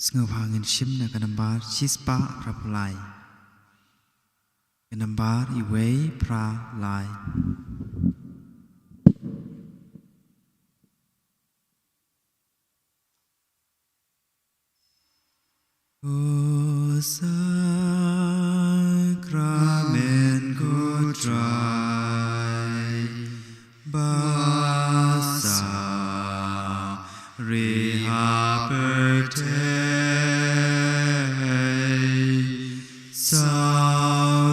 Ngevangin shim na kanambar chispa prapulai kanambar iway pralai O sacrament kutrai basa rehaberte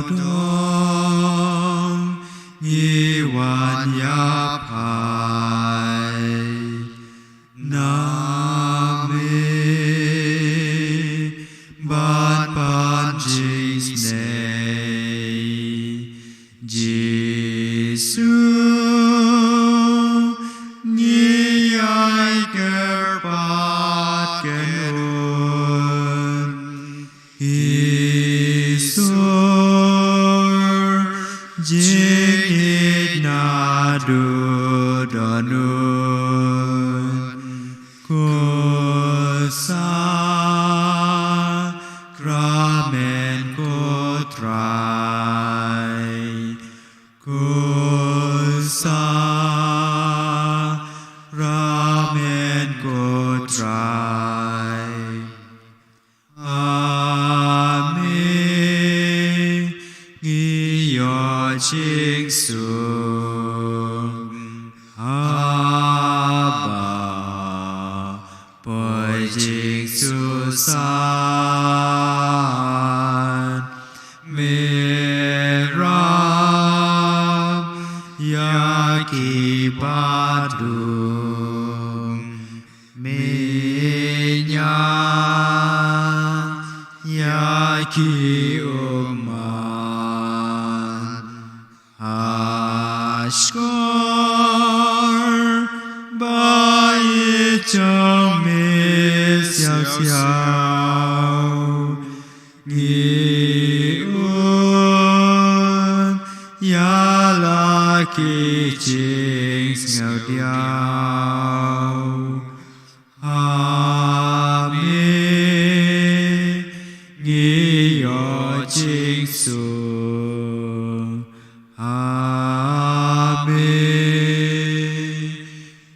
saudong iwan yapai name ban ban Jesus ngiyai kerpat kenun Isur jingit nadu donun Sakramen kutrai Sakramen kutrai Amen Ngiyot ching sung Abba Boy ching susan Meram Yaki Badung Minyan Yaki Uman Ashkor Bayi Chong Mi Xiao Xiao Ngi Un Ya Ki Ching Ngao Diao Amen Ngiyot ching sung Amen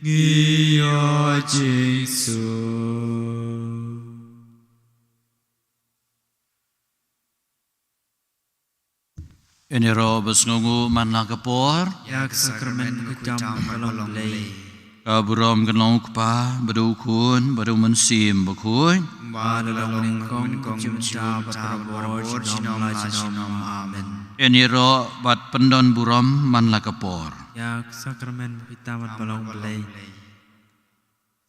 Ngiyot ching sung Ini roh besngungu man lakapor Yak sakramen kucam balong lay Kaburom kenong kpa badukun badu mensim bakun Ba dalong ningkong jumta batrabor jinom la jinom amen Ini roh bat pendon burom man lakapor Yak sakramen kitamat balong lay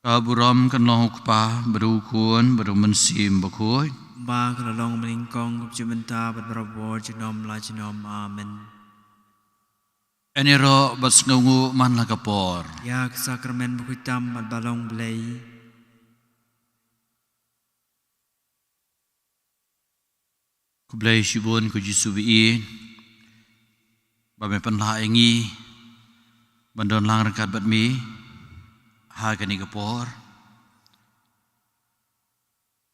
Kaburom kenong kpa badukun badu mensim bakun Ba dalong ningkong jumta batrabor jinom la jinom amen Ini roh besngungu man lakapor Yak sakramen kucam balong lay Kublai shibun ku jisubiin Bame penlah ingi Bandon lang rekat bat mi Hagani kapor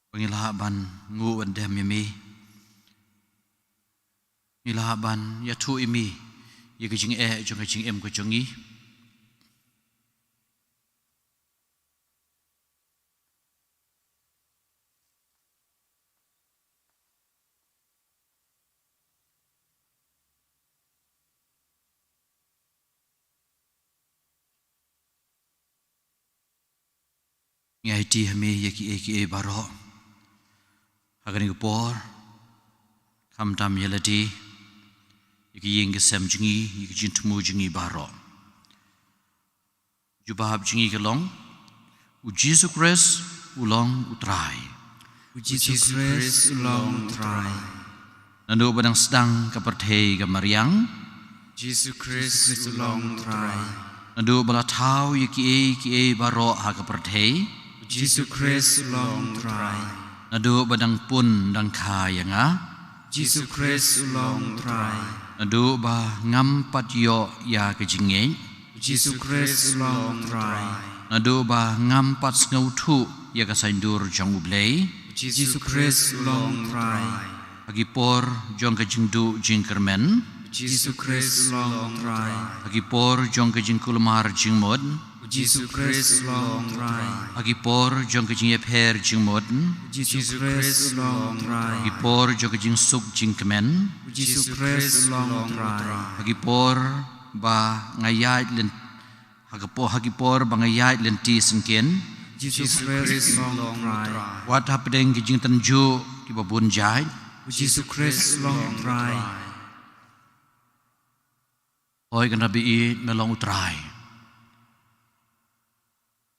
Pangilah ban ngu bandem yami Ngilah ban yatu imi Ye kecing jong kecing em kecengi Ngai ti hami ye baro Hagani kapor Kam tam yeladi Yaki yeng kesem jengi, yaki jintemu jengi baro. Jubahab jengi kelong, Jesu Christ ulong utrai. Jesus Christ ulong utrai. Nando badang sedang kaperthei kamariang. Jesus Christ ulong utrai. Nando balatau yaki baro ha kaperthei. Jesus Christ ulong utrai. Nado badang pun dang kayanga. Jesus Christ ulong utrai. Nado ba ngam pat yo ya kejingeng. Jesus Christ ulong utrai. nado ba ngampat ngau thu ya ka saindur jong ublei Jesus Christ long try. agi por jong ka jingdu jingkermen Jesus Christ long try. agi por jong ka jingkulmar jingmod Jesus Christ long try. agi por jong ka jingepher jingmod Jesus Christ long try. agi por jong ka jingsuk jingkemen Jesus Christ long try. agi por ba ngayat len hagi por ba ngayat len ti sengken Jesus Christ long try. wat hapdeng ki jing tanju ki babun jai Jesus Christ long try. oi kan rabi i melong utrai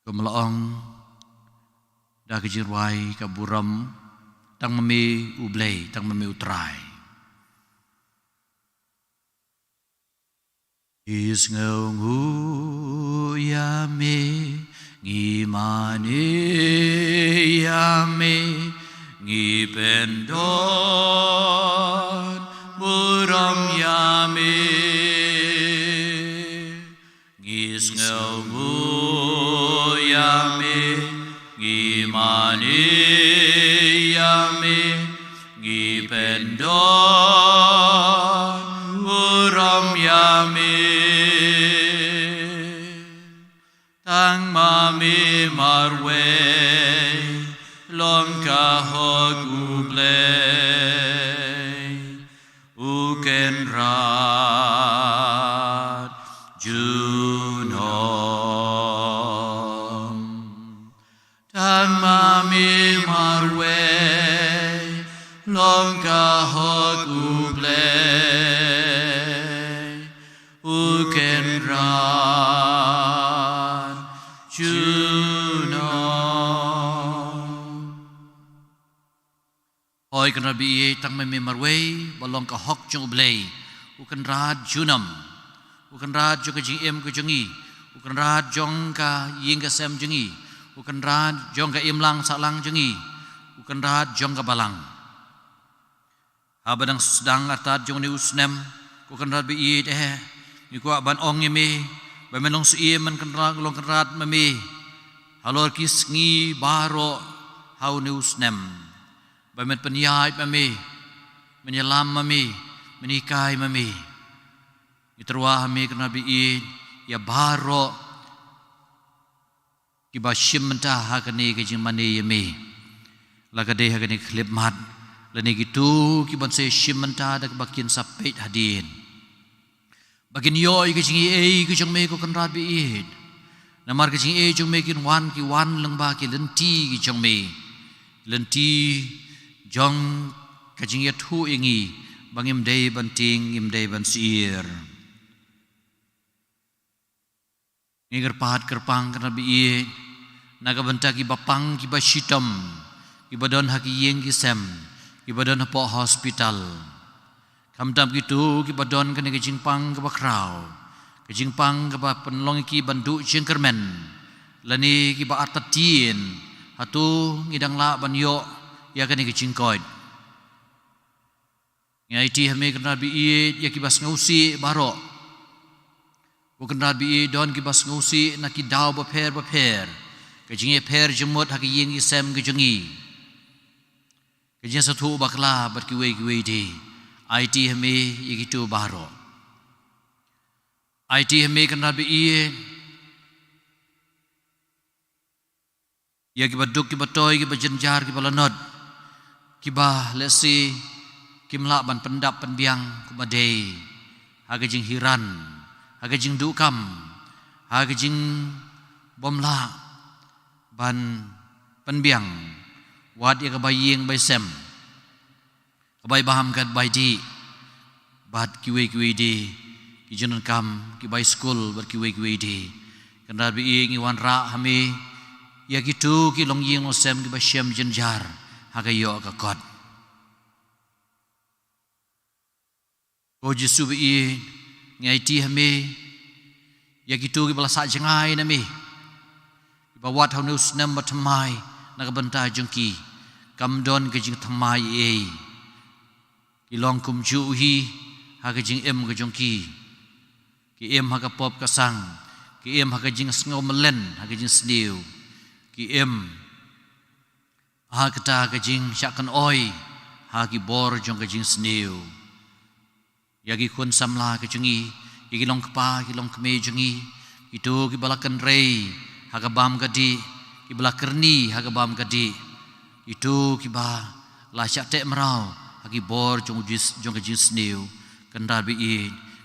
kemelaong da ki jirwai ka buram tang memi ublei tang memi utrai is ngu ya me ngi mane ya me ngi pendon buram ya me ngis ngu ya me ngi mane ya me ngi pendon buram ya me tang mami marwe lom ka hogublei uken rat junom tang mami marwe lom ka hogublei uken rat oi kan rabi tang me marwei balong ka hok jung ublei ukan rad junam ukan rad jo ka jing em ko jungi ukan rad jong ka ying ka sem jungi ukan rad jong ka imlang salang jungi ukan rad jong ka balang habadang sedang artat jong ni usnem ukan rad bi ni ko ban ong me ba melong su man kan rad long kan rad me halor kis ngi baro hau ni usnem Bamet penyait mami, menyelam mami, menikai mami. Iterwah mami kena biin, ya baro kiba shim mentah hakani kejing mani yami. Lagade hakani klip mat, lani gitu kiban se shim mentah dak bakin sapit hadin. Bakin yoi kejing kejing me ko kena biin. Namar kejing kejing me kin wan ki wan lengba ki lenti kejing me. Lenti jong kajing ya thu ingi bangim day banting im day ban siir ngigar pahat kerpang kana bi naga banta ki bapang ki bashitam ki badon haki yeng ki sem ki badon po hospital kamdam gitu ki badon kana kajing pang ka bakrau kajing pang ka penlong ki bandu jengkermen lani ki ba atatin hatu ngidang la ban yo ya kani kecingkoid ngai ti hame kena bi ya kibas ngausi baro bukan rabi don kibas ngausi nak daw baper kejing per jemut haki yeng isem kejengi kejing satu bakla bat kiwe di IT hame yigitu baro IT hame kena bi ya kibaduk kibatoy kibajenjar kibalanod kiba lesi kimla ban pendap penbiang kumadei hagajing hiran hagajing dukam hagajing bomla ban penbiang wat ya kabaying bay sem kabay baham kat bay di bat kiwe di kijunan kam kibay school bar kiwe di kendar bi iwan ra hami ya gitu ki long ying osem ki basyam jenjar hagayo ka kot ko jisu bi ngai ti hame ya gitu ki bala sa jengai nami bawat haunus nam batmai nak banta jengki kamdon ke jing thamai ki long kum ju hi ha ke jing em ke jengki ki em ha ka pop ka sang ki em hakajing sngau melen hakajing sniu ki em ha kata kajing syakan oi ha ki bor jong kajing sniu yagi kun samla kajingi yagi long kpa ki long kme jingi itu ki balakan rei hagabam gadi ki balakerni hagabam gadi itu ki ba la syak tek merau hagi bor jong kajing sniu kendar bi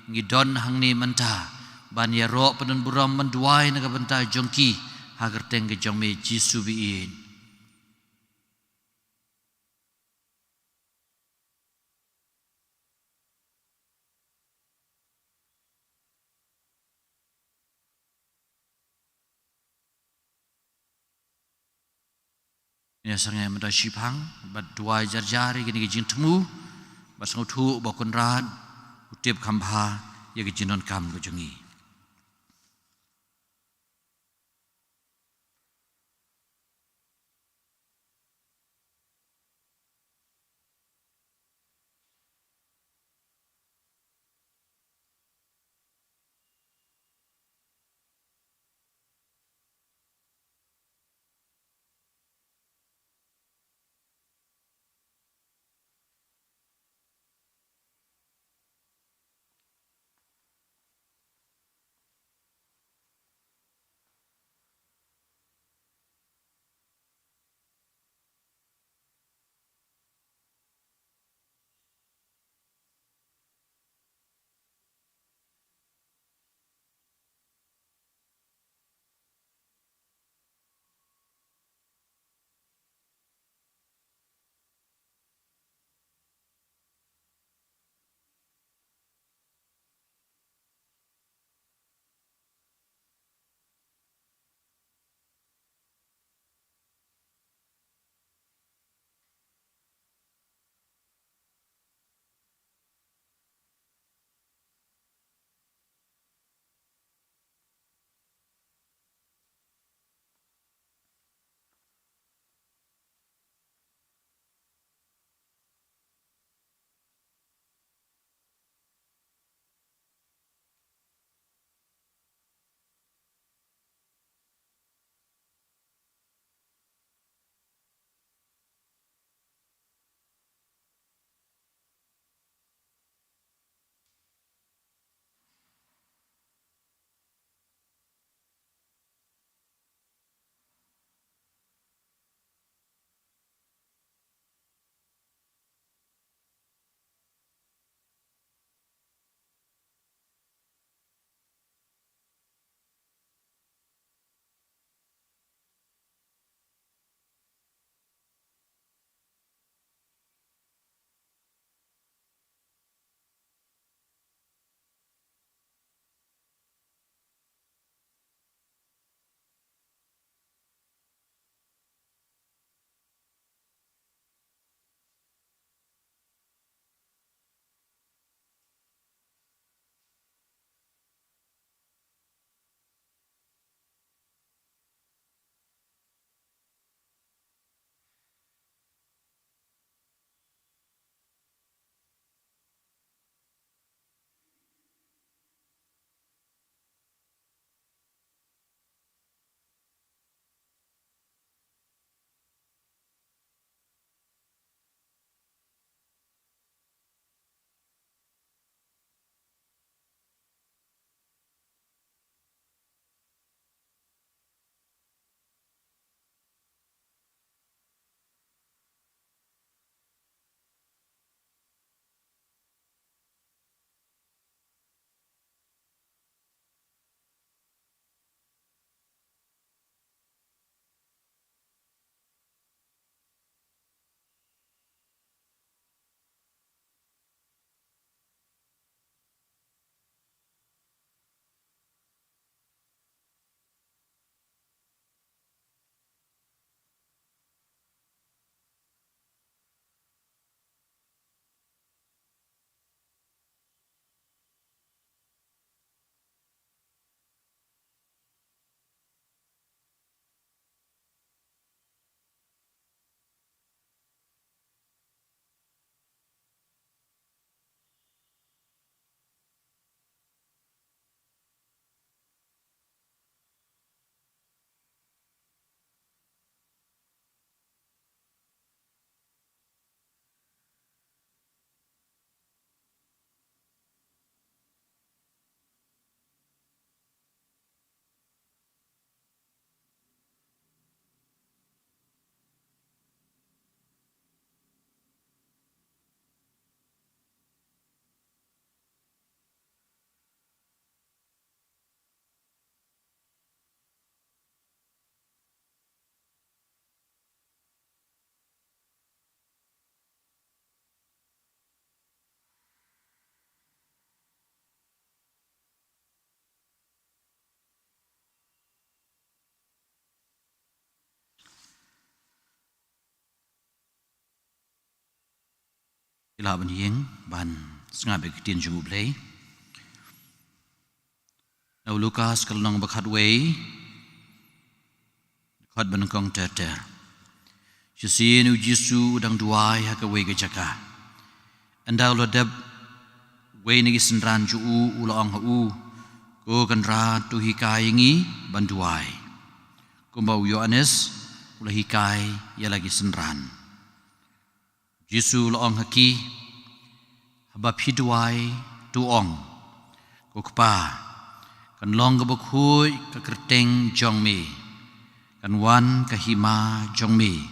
ngidon hangni menta ban ya ro penun buram menduai naga benta jongki hagar teng ke jong me jisu biin ya sangai menda shipang bat duai jar-jari gini ke jing temu bat sangu thu bokon ran utip kambha ya ke jinon kam ke jongi kila ban yeng ban sengabe kitin jungu play now Lukas kalnong bakhat way khat ban kong ter Yesu Yesu udang duai haka way ke jaka andau lo dab way ni senran ju ula ong hu ko kan ra tu hikai ngi ban duai kumbau Yohanes ula hikai ya lagi senran Yesu lo ong haki haba piduai tu ong ko kpa kan long ke bukhui ke kerteng jong mi kan wan ke hima jong mi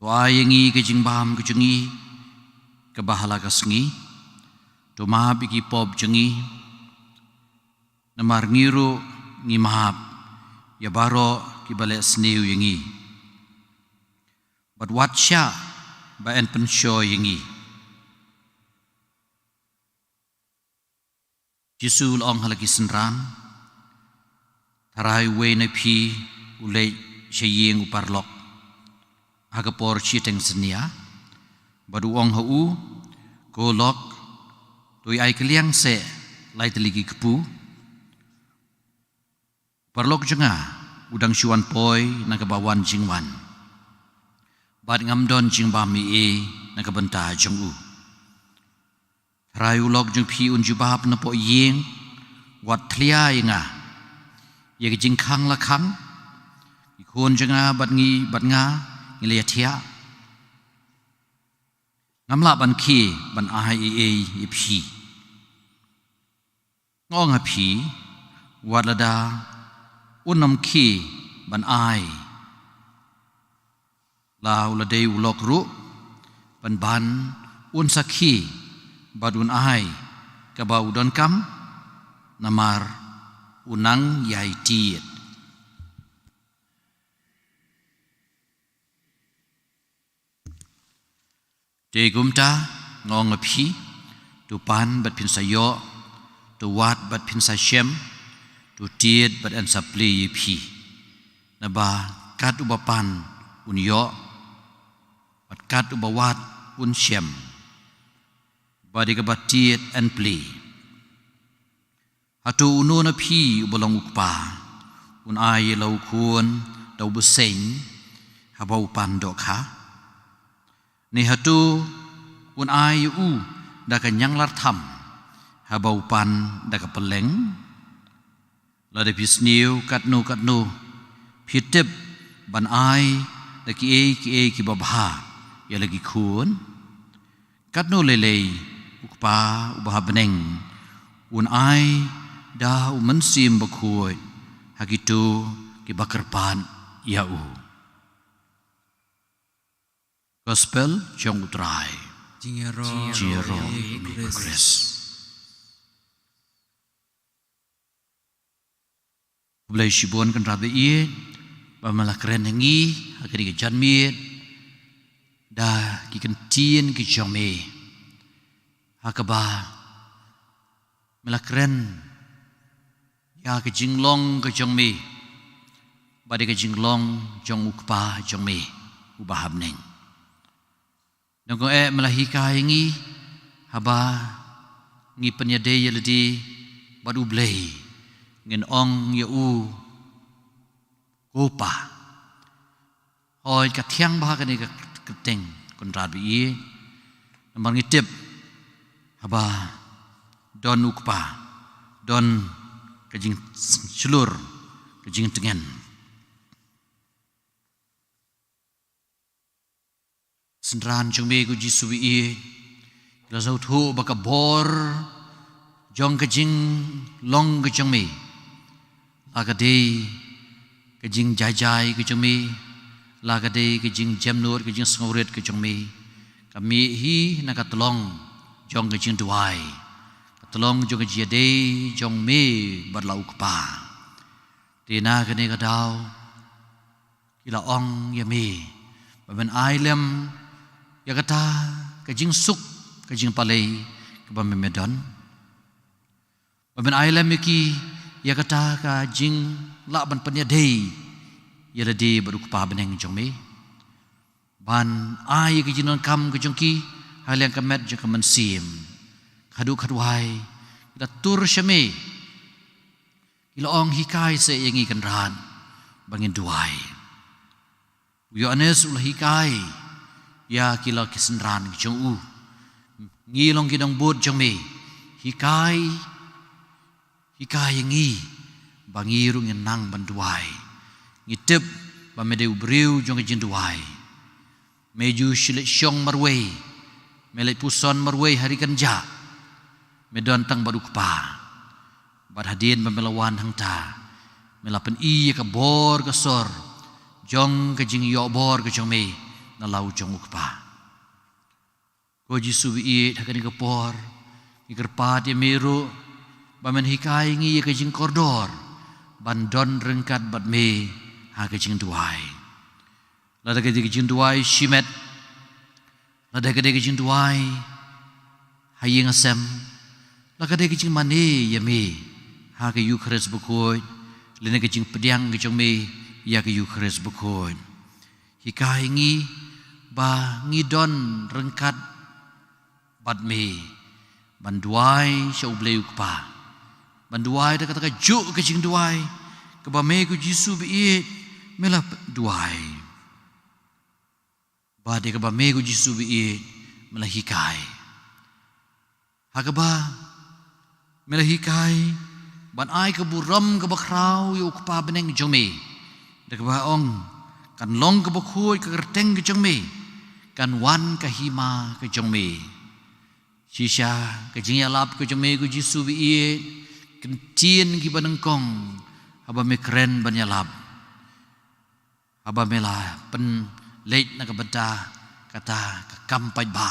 tua yengi ke jingbam ke jengi ke bahala ke sengi tu mahab iki pop jengi namar ngiru ngi mahab ya baro ki balik seniu yengi but watsya ba en pensho yengi Yesu long halagi senran tarai we na pi ulei sheyeng uparlok hagapor chiteng senia badu ong hu ko lok toi ai kliang se lai teligi kepu parlok jenga udang syuan poi na kebawan jingwan bad ngamdon jingba mi e na kebenta jengu Rayu log jeng pi unjubab na po yeng wat thlia yenga ye jing khang la khang ikon jenga bat nga ngile thia ngamla ban khi ban ai e phi ngong a phi wat lada unam khi ban ai lau la dei ulok ru ban un sakhi badun ahai kabau don kam namar unang yai tiet te gumta ngong api tu pan bat pin sayo tu wat bat pin sa shem tu tiet bat an sapli pi naba kat ubapan un yo bat kat ubawat un shem badi kabatiet and play hatu uno na pi ubalong ukpa un ai lau kuon dau beseng habau pandok ha ni hatu un ai u da kanyang lar tham habau pan da ka peleng la de pisniu katnu pitip ban ai da ki e ki babha ya lagi kuon katnu lelei ukpa ubah beneng un ai da umensim bakoi hagitu ki bakarpan yau gospel jong utrai jiro mi kres Blai shibon kan rabe ie ba malakren ngi agri ke janmi da ki kan tien ki jome hakaba melakren ya ke jinglong ke jongme bade ke jinglong jong ukpa jongme ubahab neng nongko melahika ngi haba ngi penyade yeledi badu blei ngen ong ya u kopa hoi ka thiang ba ka ni ka keteng kon rabi namang ngitip haba don ukpa don kajing celur kajing tengen sendran jongme ku jisuwi i la zau thu baka bor jong kajing long ke jongme agade kajing jajai ke jongme lagade kajing jamnur kajing sngauret ke jongme kami hi nakatolong jong ke jing duai tolong jong ke jade jong me badlau kpa tina kene kadau kila ong ya me baben ailem ya kata ke jing suk ke jing palei ke bam medon baben ailem ki ya kata ka jing la ban penya dei ya de baru kpa beneng jong me ban ai ke jinon kam ke jongki hal yang kemet je kemen sim kadu kadwai kita tur syame ila ong hikai se yangi kenran bangin duai yo anes ulah hikai ya kila kesenran jong u ngilong kidong bot jong me hikai yangi bangirung yang nang banduai ngitep ba medeu breu jong jin duai meju shilik syong marwei melek puson marwei hari kerja medon tang baru kepa bad hadin pemelawan hangta melapen i ke bor ke sor jong ke jing yo bor ke jong me na lau jong kepa ko jisu bi hakani ke por ikerpat ya meru bamen hikai ngi ke jing kordor bandon rengkat bad me ha ke jing duai lada ke jing duai shimet lada ke jing duai hayeng asem lada ke jing mane ya me ha ke yu khres bukoi lene ke jing pediang ke jong me ya ke yu khres bukoi hikai ngi ba ngidon rengkat bad me banduai syau bleu pa banduai dah kata juk ke jing duai ke ba me ku jisu bi mela duai ba de ke ba me ku jisu bi mela hikai hakaba mela hikai ban ai ke buram ke ba krau yu pa beneng jong me de ke ba ong kan long ke ba khoi ke kerteng ke jong me kan wan ke hima ke jong me shisha ke jing ya lap ke jong me ku jisu bi kentien ki banengkong haba me keren ban ya lap haba mela pen leit na ka beda kata ka kampai ba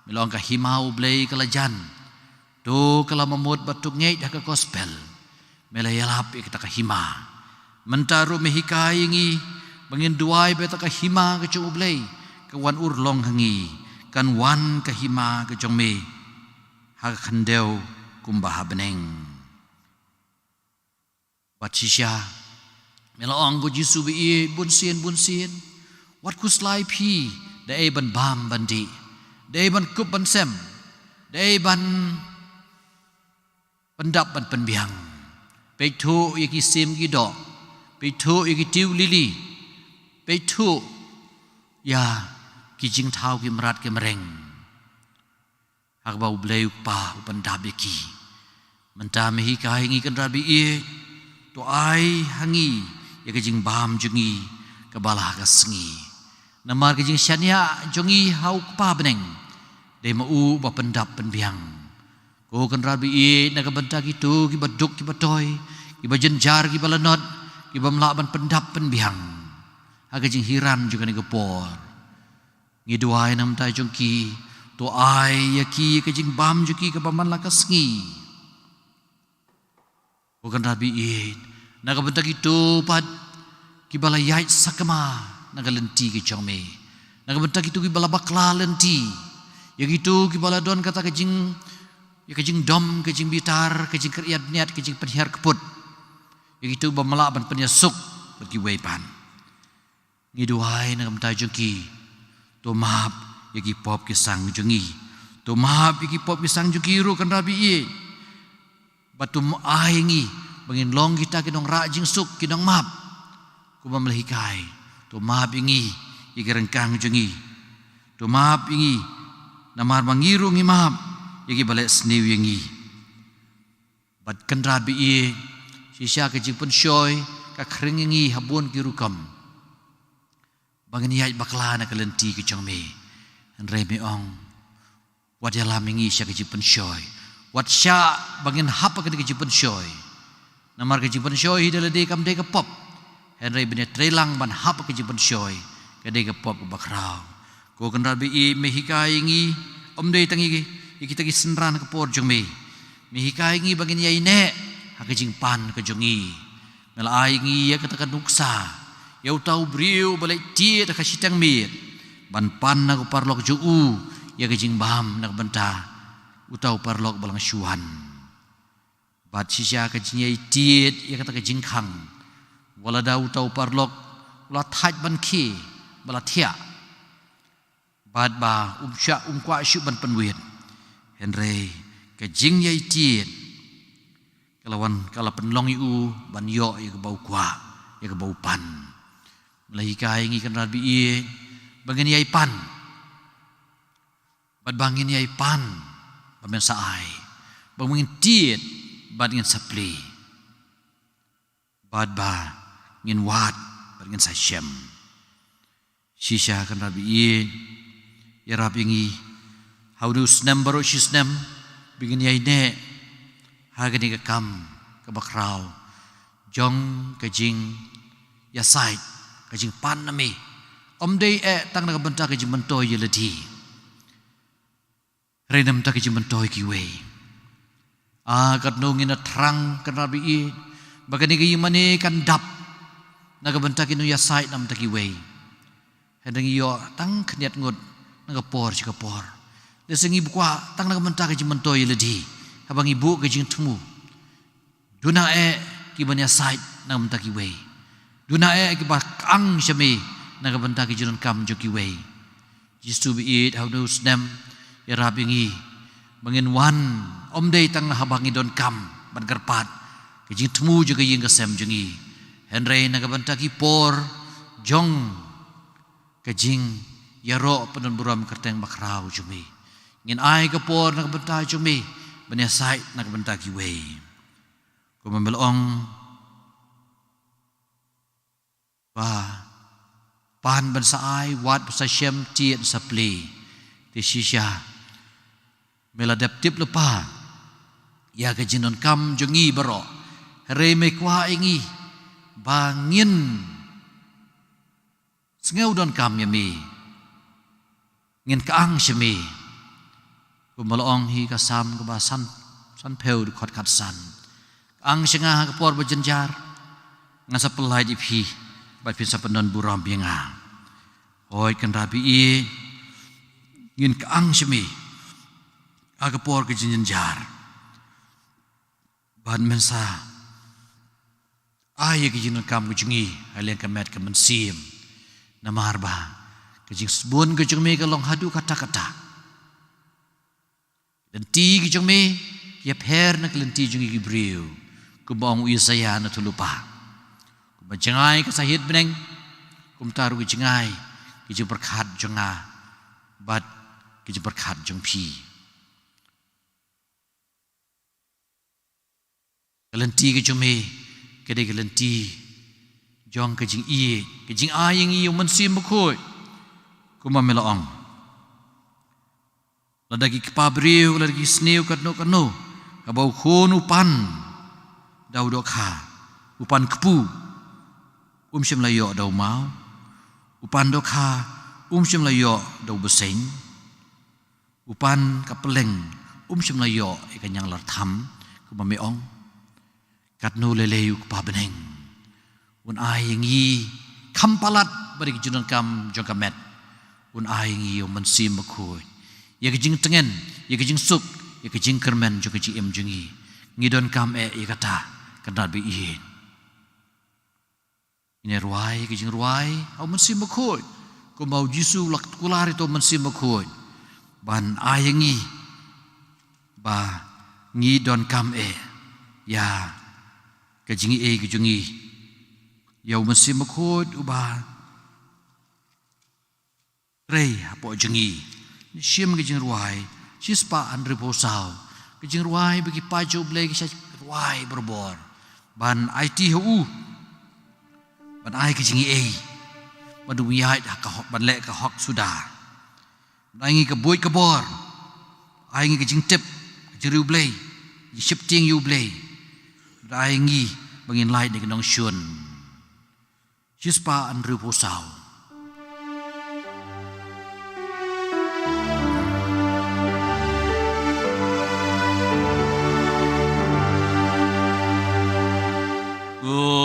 melong ka himau blei kala jan do kala mamut batuk ngei dah ka gospel mela ya lap kita ka hima mentaru me hikai ngi bangin duai beta ka hima ke chu blei ka wan ur long hangi kan wan ka hima ke jong me ha khandeu kumbah beneng Batisha mela ong go jisu bi bun sien wat ku slai phi da e ban bam bandi da e ban kup ban sem da e ban pendap ban penbiang pe thu yaki sim gi do pe thu yaki tiu lili pe thu ya ki jing thau ki mrat ke mereng hak bau bleu pa ban dab yaki menta me hi kai ngi kan rabi to ai hangi ya ke jing bam jungi ke balah ka sengi namar ke jing syania jungi hau pa beneng de mau ba pendap penbiang ko kan rabi na ka benta gitu ki baduk ki batoy ki bajenjar ki balanot ki bamla ban pendap penbiang ha ke jing hiran juga ni ke por ngi duai nam tai jungki to ai ya ki ke jing bam juki ke baman la ka sengi bukan rabi naga bentak itu pad kibala yait sakama naga lenti ke jongme naga bentak itu kibala bakla lenti yang itu kibala don kata kejing ya kejing dom kejing bitar kejing kriat niat kejing penhiar keput yang itu bamala ban penyesuk bagi wepan ngiduai naga bentak jongki to maaf yagi pop kisang jongi to maaf yagi pop kisang jongi ru kan rabi batu aingi bangin long kita kidong rajing suk kidong map kuba melihikai to map ingi igerengkang jungi to map ingi namar mangiru ngi map yagi balik sniu yangi bat kendra bi sisya ke jipun shoy ka kring ingi habun kirukam bangin yai bakla na kalenti ke jongme an reme ong wat ya lamingi sya ke jipun shoy wat sya bangin hapa ke jipun shoy namar ke jipun shoy hidala de kam de ke pop henry bene trelang ban hapa ke jipun shoy ke de ke pop ke bakrau ko kan rabi me hikai ngi om de tangi kita ki senran ke por jong me hikai ngi bangin yai ne ha ke jing pan ke jongi mela ai ngi ya kata kan nuksa ya utau briu balai tie ta ka sitang mir ban pan na ko parlok ju ya ke jing bam nak benta utau parlok balang syuhan bat sisya ke jing tiet ya kata ke jing khang wala da utau parlok wala thaj ban ki bala thia bad ba sha kwa shu ban penwet henry ke jing yai tiet kalawan kala penlong yu ban yo ke bau kwa ke bau pan lai kai ngi kan rabi e bangen yai pan bad bangin yai pan bamen saai bangin tiet bad ngin sapli bad ba ngin wat bad ngin sa shem shisha kan rabi e ya rabi ngi how do snem baro shisnem bingin yai ne hagani ka kam ka bakrau jong ka jing ya sait ka jing pan nami om dei tang na ka banta ka jing mentoy yelati renam ta ka jing mentoy ki we kat nungin na trang kan rabi e bagani ka yimane kan dap na ka banta ki no ya sait nam ta ki we hedang yo tang khniat ngut na ka por chi ka por lesengi bukwa tang na ka banta ka jing mentoy yelati habang ibu ke jing temu duna ki banya sait na mta ki we duna ki ba kang shame na ka banta ki jun kam jo ki we just to be it how to snem ya rabingi bangin wan om dei tang habangi don kam ban garpat ke jing temu jo ke jing ka sem jengi henry na ka banta ki por jong ke jing yaro penon buram kerteng bakrau jumi ngin ai ka por na ka banta jumi banya sait nak benta ki we ko membelong ba pan ban saai wat sa shem tiet sapli ti shisha meladap tip lepa ya ka jinon kam jongi baro re me kwa ingi bangin sngeu don kam yami ngin kaang shemi kumalong hi kasam ka ba san peu khot khat san ang singa ka por bajenjar nga sa pelai di phi ba phi sa penon buram binga hoi kan rabi e ngin ka ang simi aga por ka jenjar ban men sa ai ka jin kam ku jungi halen ka met ka men sim namar ba ka jing sbun ka jungme ka long hadu kata-kata lenti ki jong me ya pher na lenti jong ki briu ku bong u saya na tulupa ku ba jangai ka sahid beneng kum taru ki jangai ki jong berkhat jonga bat ki jong berkhat jong pi lenti ki jong me ke de lenti jong ka jing i ki jing a yang i man sim khoi ku ma melong ladagi kepabriu ladagi sneu katno abau khon upan dau dokha upan kepu shim layo dau mau upan dokha shim layo dau beseng upan kapeleng shim layo ikanyang lartham kumameong katno leleyu kepabeneng un ai ngi khampalat bari junon kam jongkamet un ai ngi mansim makhoi ya kejing tengen ya kejing suk ya kejing kermen jo kejing em jungi ngidon kam ya kata kenal bi ihin ini ruai kejing ruai au mensim makhoi ko mau jisu lak kulari to mensim makhoi ban ayengi ba ngidon kam ya kejing kejungi ya mensim makhoi uba rei apo jengi Siem kejing ruai, sispa andre posau, kejing ruai bagi paju blai kisah ruai berbor, ban IT hu, ban ai kejing ban dunia ka hok ban lek ka hok sudah, ban ai ke boy ke bor, ai kejing tip, kejing ru blai, shifting you blai, ban ai bangin lai dengan nong shun, sispa andre posau. Yeah.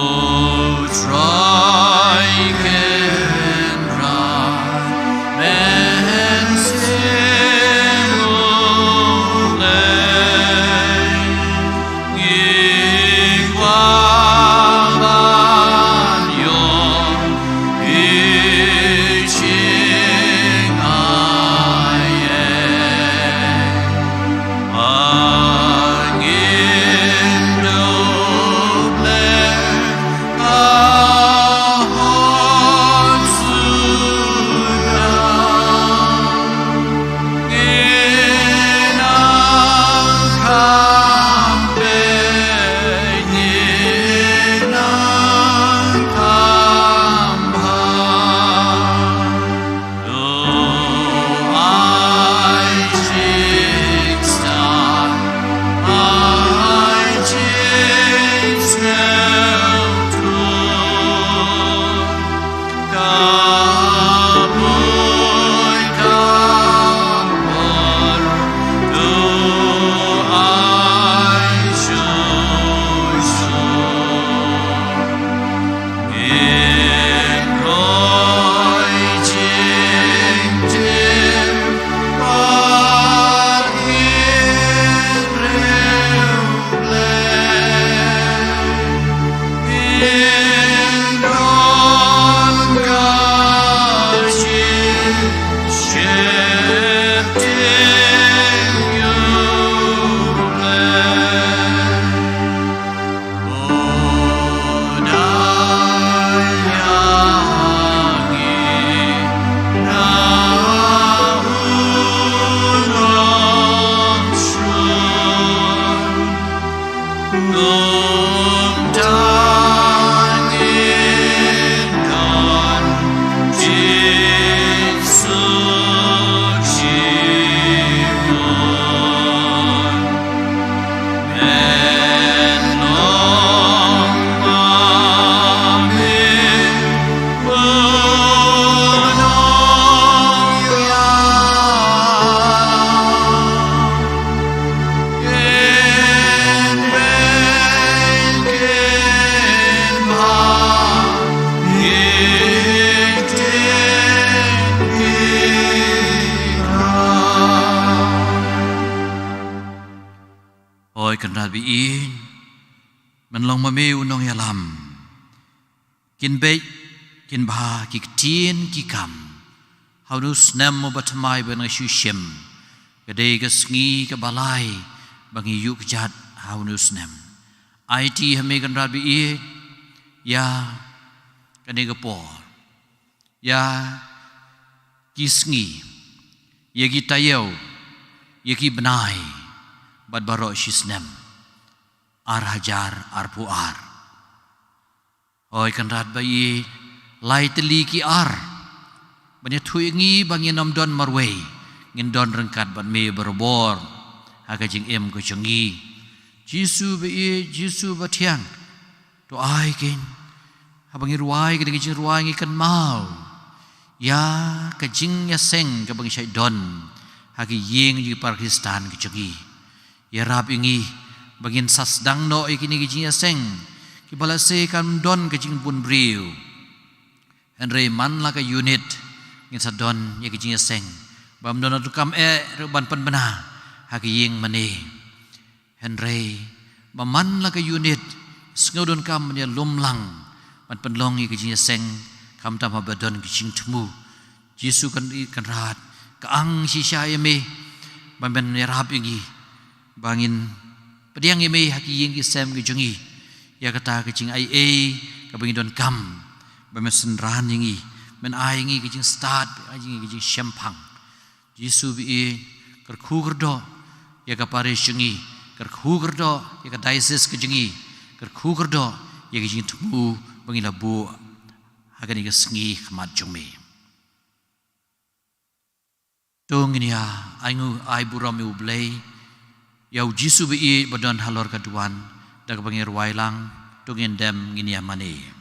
Oi kan rabi in man long ma meu nong yalam kin be kin ba ki tin ki kam haunus nem mo batmai ben shu shem gade ga sngi ka balai bangi yuk jat haunus nem IT hame kan rabi in ya kane ga por ya kisngi yagi tayo yagi benai bad baro shisnem ar hajar ar puar oi kan rat bai lai teli ki ar banya thui ngi bangi nom don marway ngin don rengkat ban me berbor aga jing em ko changi jisu bai jisu bathiang to ai kin habangi ruai ke jing ruai ngi kan mau ya ka jing ya seng ka bangi sai don hagi yeng ji Pakistan ke changi ya rap ingi bagin sasdang no ikini ke jing ya seng ki balase kan don ke jing bun briu Henry man la ka unit ngin sa don ya ke jing ya seng bam don tu kam ban pan bana hagi yeng mane Henry baman la ka unit sngo don kam ya lumlang ban pan long ke jing ya seng kam tam ha badon ke jing tmu Jisu kan rat ka ang si sha yeme ban ben ya rap ingi bangin pediang yeme haki yeng ki sem ki jungi ya kata ke jing ai ka bangin don kam ban men ran yingi men ai ngi ke jing start ai ngi ke jing shempang Jisu bi kar khu gerdo ya ka pare jungi kar khu gerdo ya ka diocese ke jungi kar khu gerdo ya ke jing tmu bangin labu hagani ke sngi khmat jungme tung ini ya aingu ai buram u blai yau Jisu bi badon halor kaduan dak bangir wailang tungin dem ngini ya mane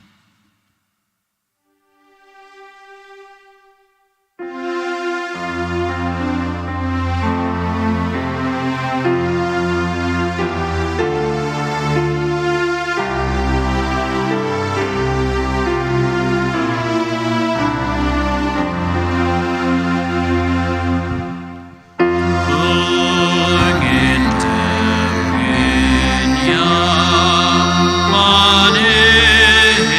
Mane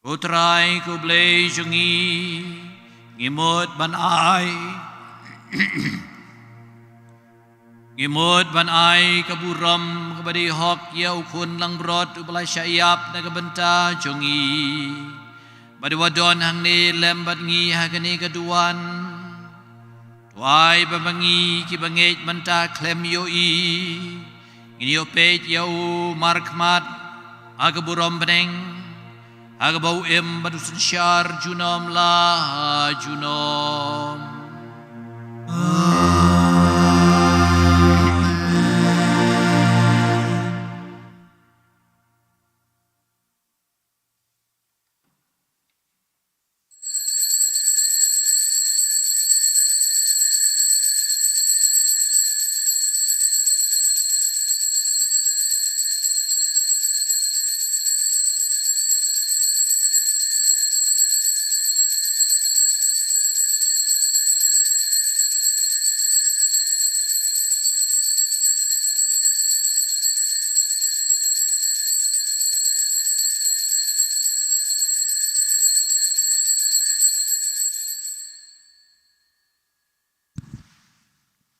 Ku trai ku blei jungi ngimut ban ai ngimut ban ai kaburam kabadi hok ya ukun lang brot ubalai syaiap na kabenta jungi badi wadon hang ni lembat ngi hagani kaduan tuai babangi ki bangej menta klem yoi ngini opej yau markmat agaburam beneng agabau em badu sensyar junom la junom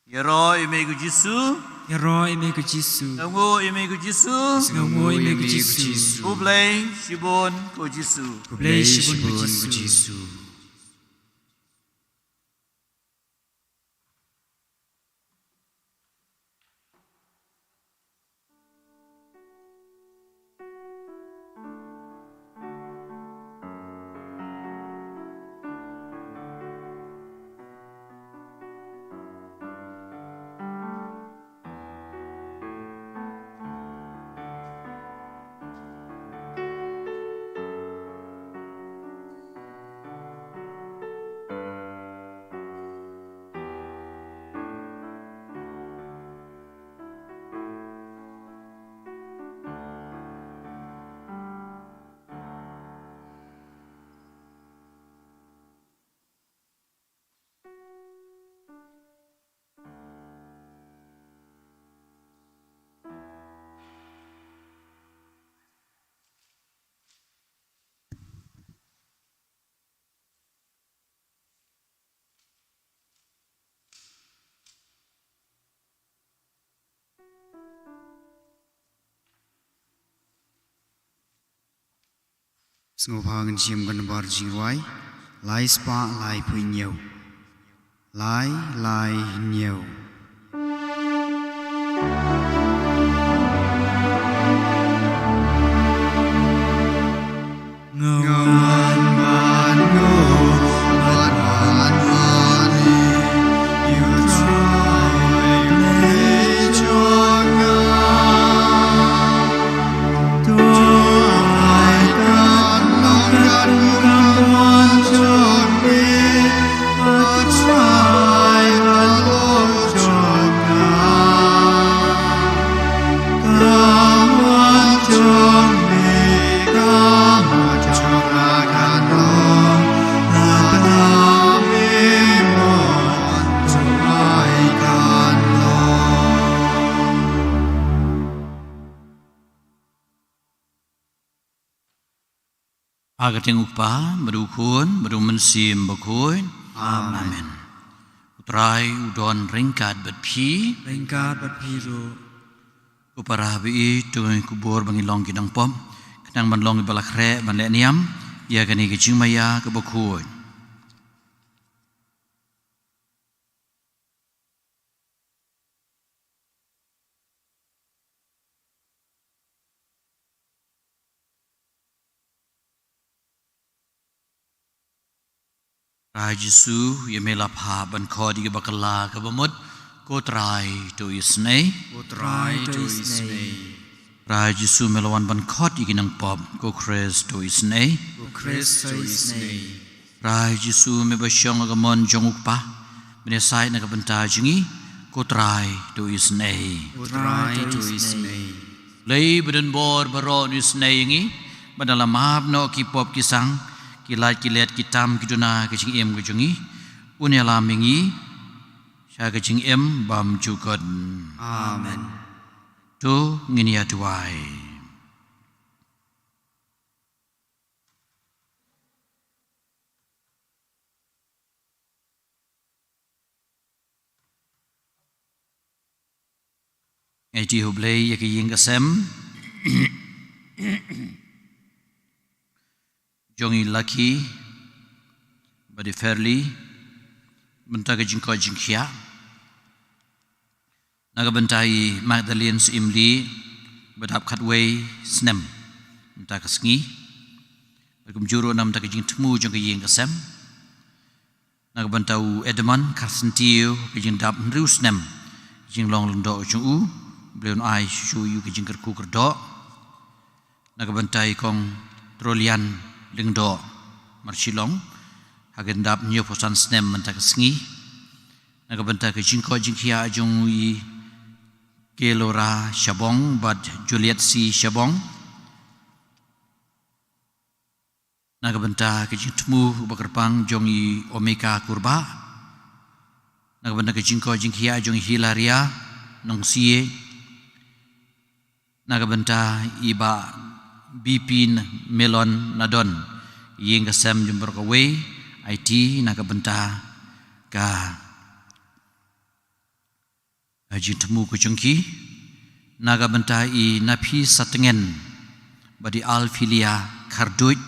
Yaro ime ku Jisu, Yaro ime ku Jisu, Ngawo ime ku Jisu, Ngawo ime ku Jisu, Kublai shibon ku Jisu, Kublai shibun ku Jisu. Sngophagan chiam gan bar jingwai lai spa lai pui nhiều lai lai nhiều ngon ban ngô ban ban ani you try play chonga Agating upa, madukun, madumensim bakuin. Amen. Utrai udon ringkat batpi. Ringkat batpiro. Uparabi tuing kubur bangilong kinang pom. Kenang banlong ibalakre banle niam. Ya gani kecing maya kebakuin. Rajisu yamelapha ban khodi ke bakala ke bamut ko trai to isnei Ko try to isnei Rajisu melawan ban khodi ke nang pop ko kres to isnei Ko kres to isnei Rajisu me basyong agamon jonguk pa menesai na kabenta jingi ko trai to isnei Ko try to isnei lei badan bor baron isnei ngi badala mahab no ki pop kisang kilat kilet kitam kiduna kecing em kejungi unyala mingi sya kecing em bam jukod Amen tu ngini atuai ngai ti hublei yaki ying kasem jongi lucky badi fairly benta ke jingko jingkia naga bentai Magdalene imli badap khatway snem benta ke sngi bagum juro nam ta ke jing tmu jong ke ying kasem naga bentau Edmund Carsentiu ke jing dap nriu snem jing long londo chung u bleon ai shu yu ke jing kerku kerdo naga bentai kong trolian lingdo marchilong hagen dap nyo posan snem menta ke sngi naga benta ke jingko jingkia jong wi kelora shabong bad Juliet si shabong naga benta ke jing tmu bakerpang jong i Omega kurba naga benta ke jingko jingkia jong Hilaria nong sie naga benta iba Bipin Melon Nadon yeng kasem jumber kawe IT naga benta ka ajin temu ko jengki naga benta I napi satengen badi alfilia karduj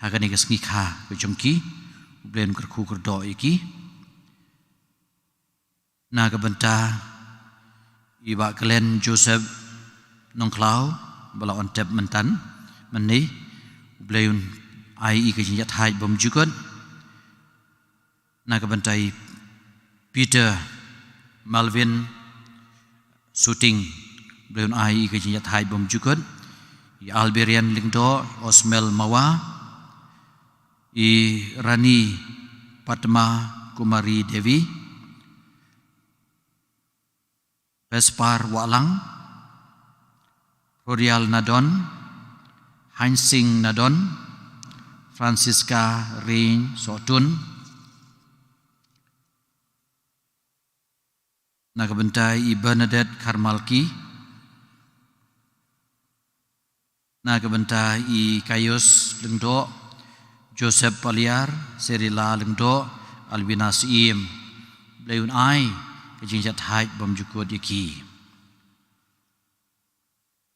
hagani kasngi kha ko jengki blen kerku kerdo iki naga benta iba Glenn Joseph nongklau bala on tap mentan meni bleun ai ke jinjat hai bom jugon naga bentai Peter Malvin shooting bleun ai ke jinjat hai bom jugon I Alberian lingdo Osmel Mawa I Rani Padma Kumari Devi Vespar Walang Rodial Nadon Hainsing Nadon Francisca Rain Sotun naga bentai I Bernadette Karmalki naga bentai I Kayus Lengdo Joseph Paliar Serila Lengdo Albina Siim Bleun ai kejinjat hai bom jukut iki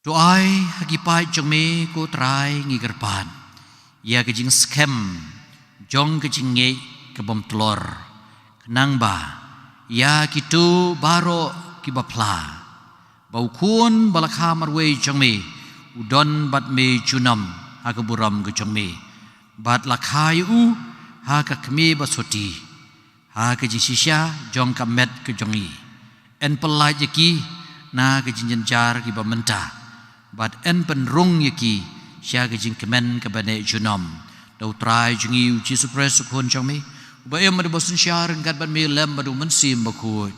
doai hagipai jongme ko trai ngigerpan ya kejing scam jong kejing nge kebom telur kenang ba ya kitu baro kibapla bau kun balakha marwe jongme udon bat me junam agaburam ke jongme bat lakhai u ha ka kme basoti ha kejing sisya jong kamet ke jongi en pelai yaki na kejing jenjar kibamenta bat en penrung yaki sia ke jing kemen ke bane junom dau trai jingi Jesus Christ pun changmi ba em ma bosun syar ngat ban me lem ba du man sim ba khu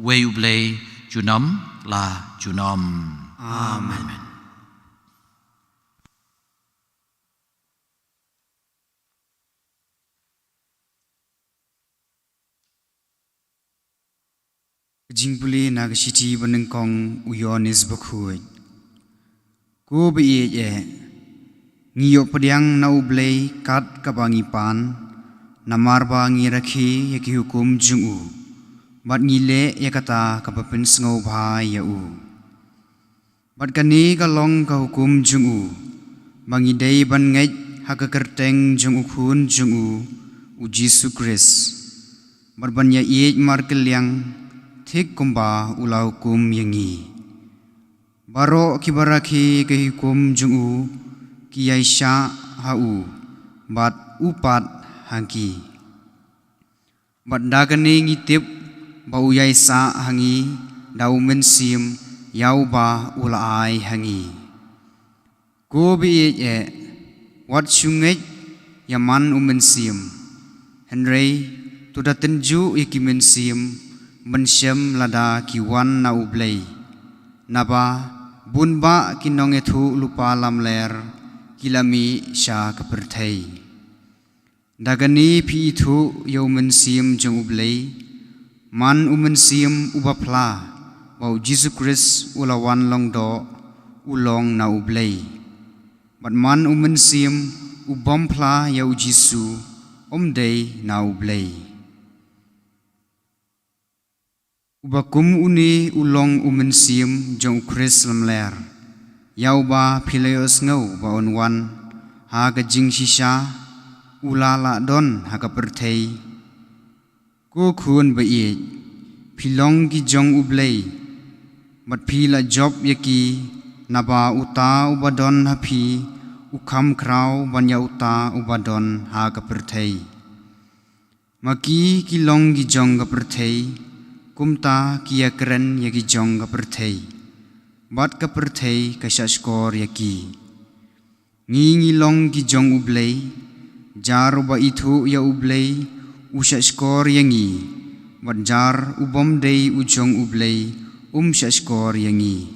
we you play junom la junom amen jingbuli nagashiti banengkong uyonis bakhui ko bi ye ngiyo padiang naublei kat kabangi pan namarba ngi rakhi yaki hukum jungu bat ngile yakata kapapin sngo bha ya u bat kani kalong ka hukum jungu bangi dei ban ngai hakakerteng jungu khun jungu u Jesus Christ bat ban ya ye markeliang thik kumba ulau kum yangi baro kibaraki ke hukum jungu kiyaisha hau bat upat hangki bat dagani ngitip bau yaisa hangi dau mensim yau ba ulai hangi ko bi ye wat sungai yaman umensim henry tudatenju ikimensim mensyam lada kiwan na ublei naba bunba kinong ethu lupa lamler kilami sha kaperthai dagani phi thu yaumen sim jong ublei man umen sim ubapla bau Jesus Christ ulawan longdo ulong na ublei bat man umen sim ubompla yau Jisu omdei na ublei Ubakum uni ulong umensiam jong Chris lemler. Yau ba pilayos ngau ba onwan ha gajing sisa ulala don ha kapertei. Ko kun ba iet pilong ki jong ublay. Mat pila job yaki naba uta ubadon ha pi ukam krau banya uta ubadon ha kapertei. Maki kilong ki jong kapertei kumta kia keren yaki jong kapertei. Bat kapertei kasya skor yaki. Ngingi long ki jong ublay, jar uba itu ya ublay, usya skor yangi. Bat jar ubom day ujong ublay, sya skor yangi.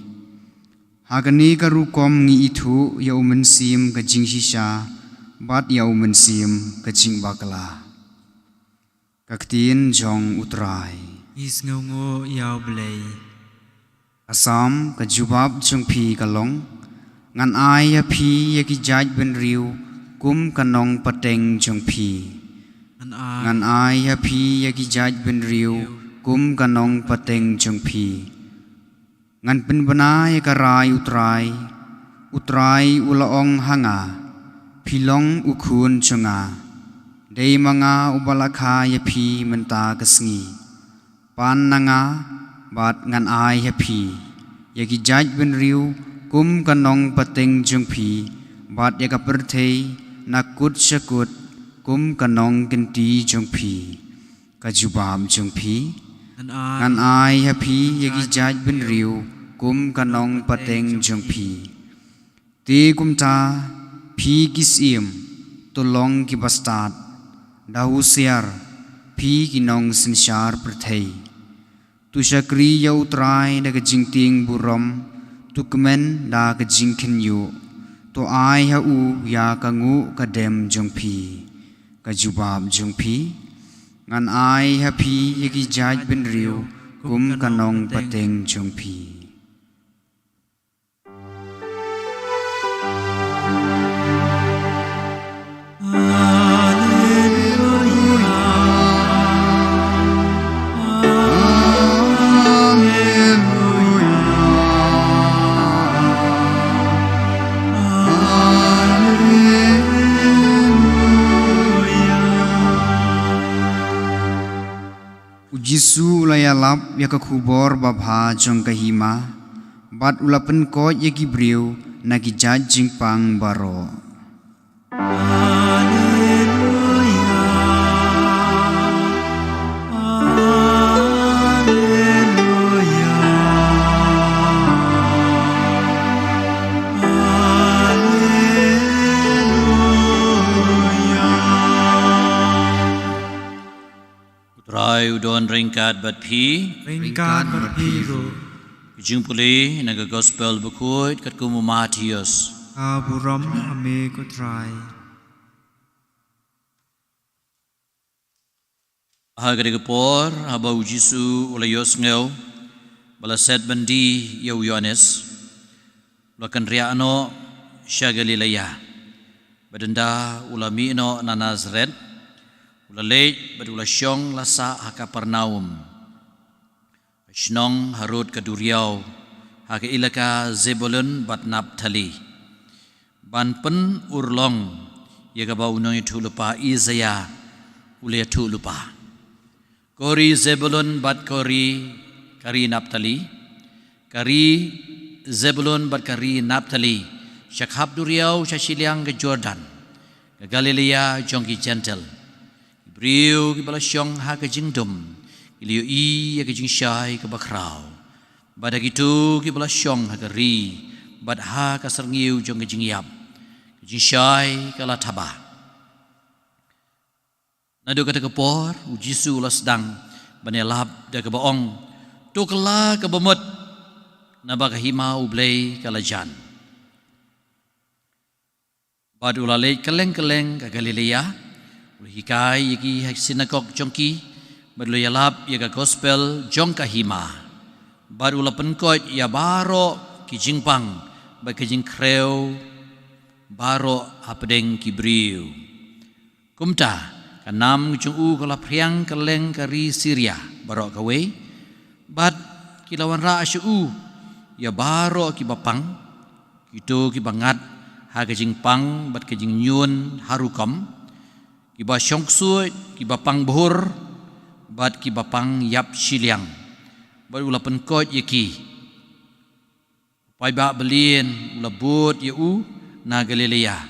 Hagani karukom ngi itu ya umensim kajing sisa, bat ya umensim kajing bakala. Kaktiin jong utray. Is ngongo yau blay. Asam kajubab jong pi kalong ngan ai ya pi yaki jaj ben riu kum kanong pateng jong pi ngan ai ya pi yaki jaj ben riu kum kanong pateng jong pi ngan pen bana ya karai utrai ulaong hanga pilong ukun jonga dei manga ubalakha ya pi menta kasngi pan nanga bat ngan ai happy yaki jaj ben riu kum kanong pateng jong pi bat yaka perthei nakut sakut kum kanong kenti jong pi kajubam jong pi ngan ai happy yaki jaj ben riu kum kanong pateng jong pi ti kumta pi kisim tolong ki bastat dahu siar pi kinong sinsyar perthei tu syakri ya utrai da kajing ting burom tu kemen da kajing kenyu tu ai ha u ya kangu kadem jong pi kajubab jong pi ngan ai ha pi yaki jaj ben riu kum kanong pateng jong pi. Jisu ulayalap yaka kubor babha jong kahima bat ulapen ko yaki briu nagi jajing pang baro. Udon ringkat bat pi ro jing puli naga gospel bukuit kat kumu Matius buram ame ko try hagade por haba ujisu ulayos ngeu bala set bandi yau Yohanes lakan riano Galilea badenda ulami no na Nazareth ulalej bad ulasyong lasa ha Kapernaum Shnong harut kaduriau ha ilaka Zebulun bat Naphtali ban pen urlong yaga ba unong itu lupa Isaiah ule tu lupa kori Zebulun bat kori Naphtali kari Zebulun bat kari Naphtali syakhab duriau syasiliang ke Jordan ke Galilea jongki gentle Briu ki bala syong ha ke jingdom iliu i ke jing syai ke bakrau bada gitu ki bala syong ha ke ri bad ha ka serniu jong ke jing yap ke jing syai ke la taba nadu kata ke por ujisu la sedang banelap da ke baong tu kala ke bemut naba ke hima ublei ke lajan bad ulalej keleng-keleng ke Galilea hikai yaki sinagog jongki badlo yalap yaga gospel jongka hima baru lapen koit ya baro ki jingpang ba ki jing kreu baro hapdeng ki briu kumta kanam jung u kala priang keleng kari Syria baro kawe bat kilawan ra asyu ya baro ki bapang kito ki bangat ha kajing pang bat kajing nyun harukam ki ba syongsu ki bapang bohur bat ki bapang yap siliang bat ula penkot yaki pai ba belien ula bot ya u na Galilea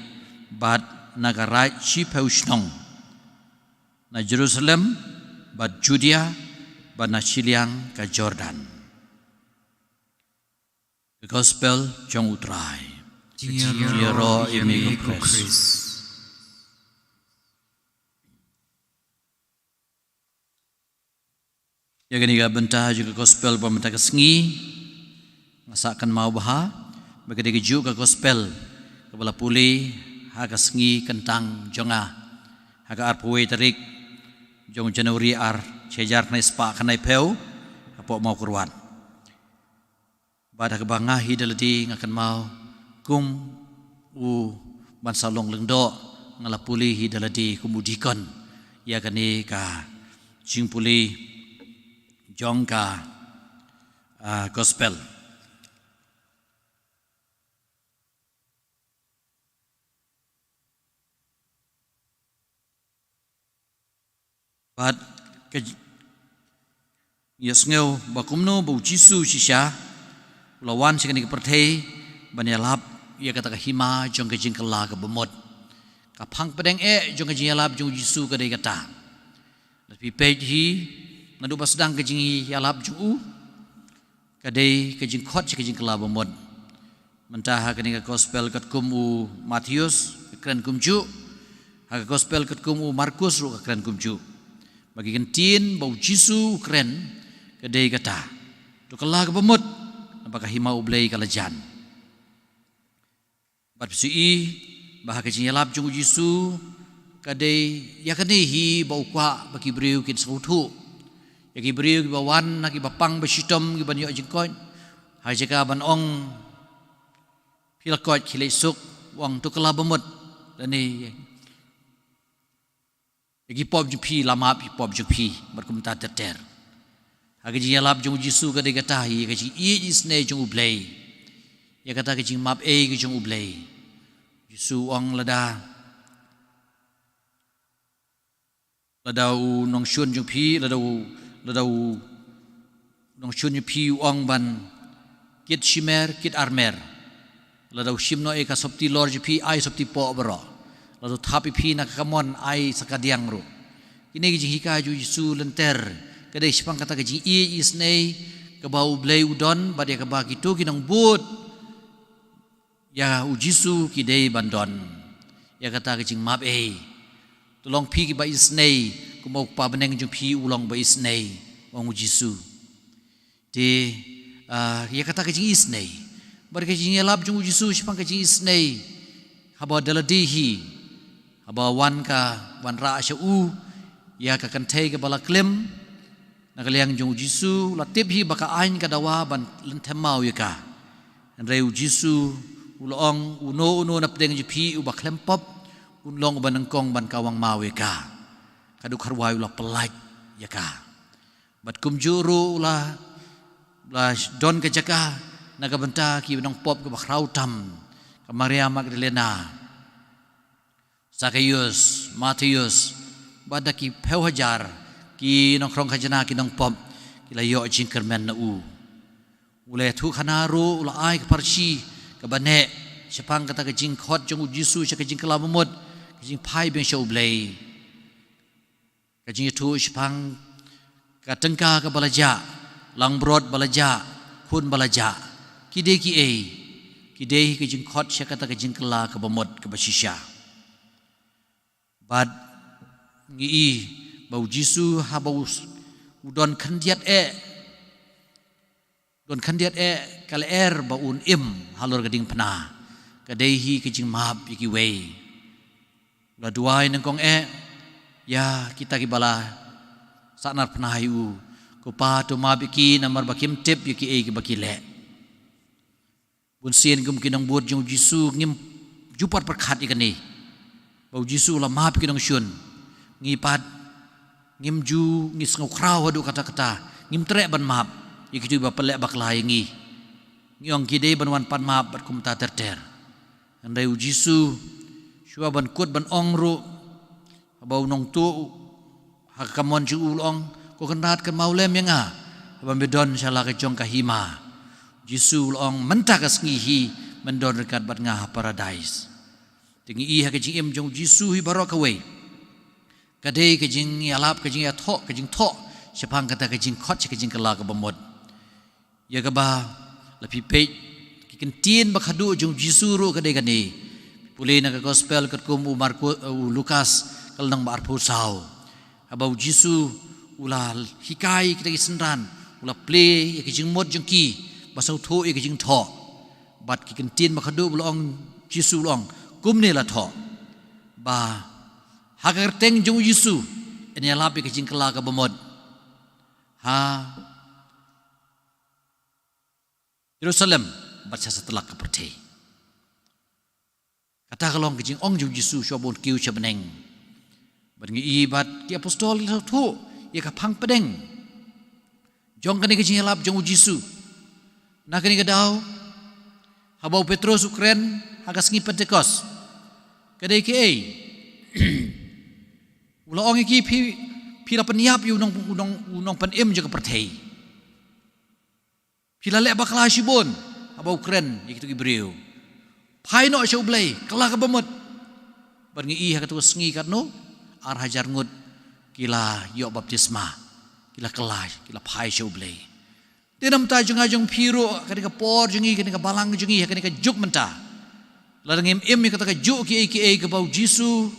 bat nagara Chiphaushnong na Jerusalem bat Judea bat na siliang ka Jordan. The Gospel jong utrai Jiro imi Chris. Ya gani ga bentah juga Gospel pementah kesengi ngasakan mau baha bagi keju ke Gospel kepala puli ha kesengi kentang jonga ha ka arpuwe tarik jong Januari ar cejar nai spa kanai peu apa mau kurwan pada kebangah hidaladi ngakan mau kum u bansalong lengdo ngala puli hidaladi kumudikon ya kani ka jing puli jong ka Gospel bat ke yasngeu bakumno bu jisu sisya lawan sekani ke perthei banyalap ia kata ka hima jong ke jingkala ke bemot ka phang pedeng jong ke jingalap jong jisu ke dei kata tapi page hi nadu basdang ke jingi yalap jong u ka dei ke jingkhot ke jingkala bemot mentah kani ke Gospel kat kum u Matius kren kumju ha Gospel kat kum u Markus ru kren kumju bagi kentin bau jisu keren kedai kata tu kalah ke bemut apakah himau blai kalajan bat psi bah ke nyalap jung jisu kadai ya kani hi bau kwa bagi briu kin sautu ya ki briu ki bawan na ki bapang besitom ki banyo jingkon ha jaka ban ong pilakot khilesuk wang tu kalah bemut dani Yagi pop jupi lama pi pop jupi berkumta terter. Hagi jialap jung jisu ka de kata hi ka ji i isne jung ublei. Ya kata ka jing map e ka jung ublei. Jisu ong lada. Ladau nong shun jung pi ladau nong shun jung pi ong ban kit shimer kit armer. Ladau shimno e ka sopti lor jupi ai sopti po bro. Lalu tapi pi nak kamon ai sakadiang ru. Kini kijing hika ju Yesu lenter. Kadai sipang kata kijing i isnei ke bau blai udon badai ke bagi tu kinang but. Ya ujisu kidei bandon. Ya kata kijing map tolong pi ki ba isnei ku mau pa beneng jung pi ulong ba isnei wang ujisu. De ya kata kijing isnei. Badai kijing yalap jung ujisu sipang kijing isnei. Haba daladihi aba wan ra asyu ya ka kantei ke bala klem nakaliang jong jisu latip hi baka ain ka dawa ban lentemau ya ka reu jisu ulong uno na pedeng jipi u ba klem pop unlong ban nangkong ban kawang mau ya ka kaduk harwai ula pelaj ya ka bat kumjuru ula don ke jaka nagabenta ki nong pop ke bakrautam ka Maria Magdalena Zacchaeus, Matius, bada ki pewhajar, ki nongkrong kajana ki nong pom, ki layo jingkermen na u. Ule tu kanaru, ula ai keparsi, kebane, sepang kata kejing khot jong Jisu, kejing kelamumut, kejing pai beng show blay. Kejing itu sepang katengka ke balaja, langbrod balaja, kun balaja, kide kide kejing khot kata kejing kela ke bemut ke basisya. Bad ngi bau Jisu ha bau udon khandiat don khandiat kal baun im halor gading pena kadehi kijing map iki wei la duai nangkong ya kita ki bala sanar pena hayu ko pa to map iki namar bakim tip iki ki bakile bun sien gum kinang buat jong Jisu ngim jupat perkhat ikani bau Jisu la map kinong syun ngipat ngim ju ngis ngau kraw hadu kata-kata ngim trek ban map ikitu ba pelek baklai ngiong kide ban wan pan ma bat kum ta ter andai ujisu shua ban kut ban ongru abau nong tu hakamon ju ulong ko kenat kan maulem yang ban bedon shala ke jong kahima jisu ulong mentak asngihi mendon dekat bat ngah paradise tingi i ha ke jing em jong jisu hi barok away kadai ke jing yalap ke jing ya tho ke jing tho sepang kata ke jing khot ke jing kala ke bamod ya ka ba lapi page kikin tin bakhadu jong jisu ru kadai kani pulih na gospel kat kum Markus Lukas kalnang bar pusau abau jisu ula hikai kita senran ula play ya kijing mod jong ki basau tho ya kijing tho bat kikin tin bakhadu bulong jisu long kum ne la tho ba hagar teng jong jisu ene lapi kijing kala ka bamod ha Jerusalem baca setelah kepercayaan. Kata kalau kijing ong jung Yesus syabon kiu chabeneng. Berngi ibat ki apostol tu ya ka phang pedeng. Jong kani kijing lap jong Yesus. Na kani kadau habau Petrus Ukren hagas ngi Pentecost. Kadai ki ei. Ulah ong ki pi la peniap yu unong penem je kepercayaan. Pila lek bakal sibon abau keren ikitu Ibreu pai no show blay kala ka bamot barngi i ha katu sngi katno ar hajar ngut kila yo baptisma kila kelai kila pai show blay tinam ta jung ajung piro kani ka por jungi kani ka balang jungi kani ka juk menta larang em kata ka juk ki ka bau jisu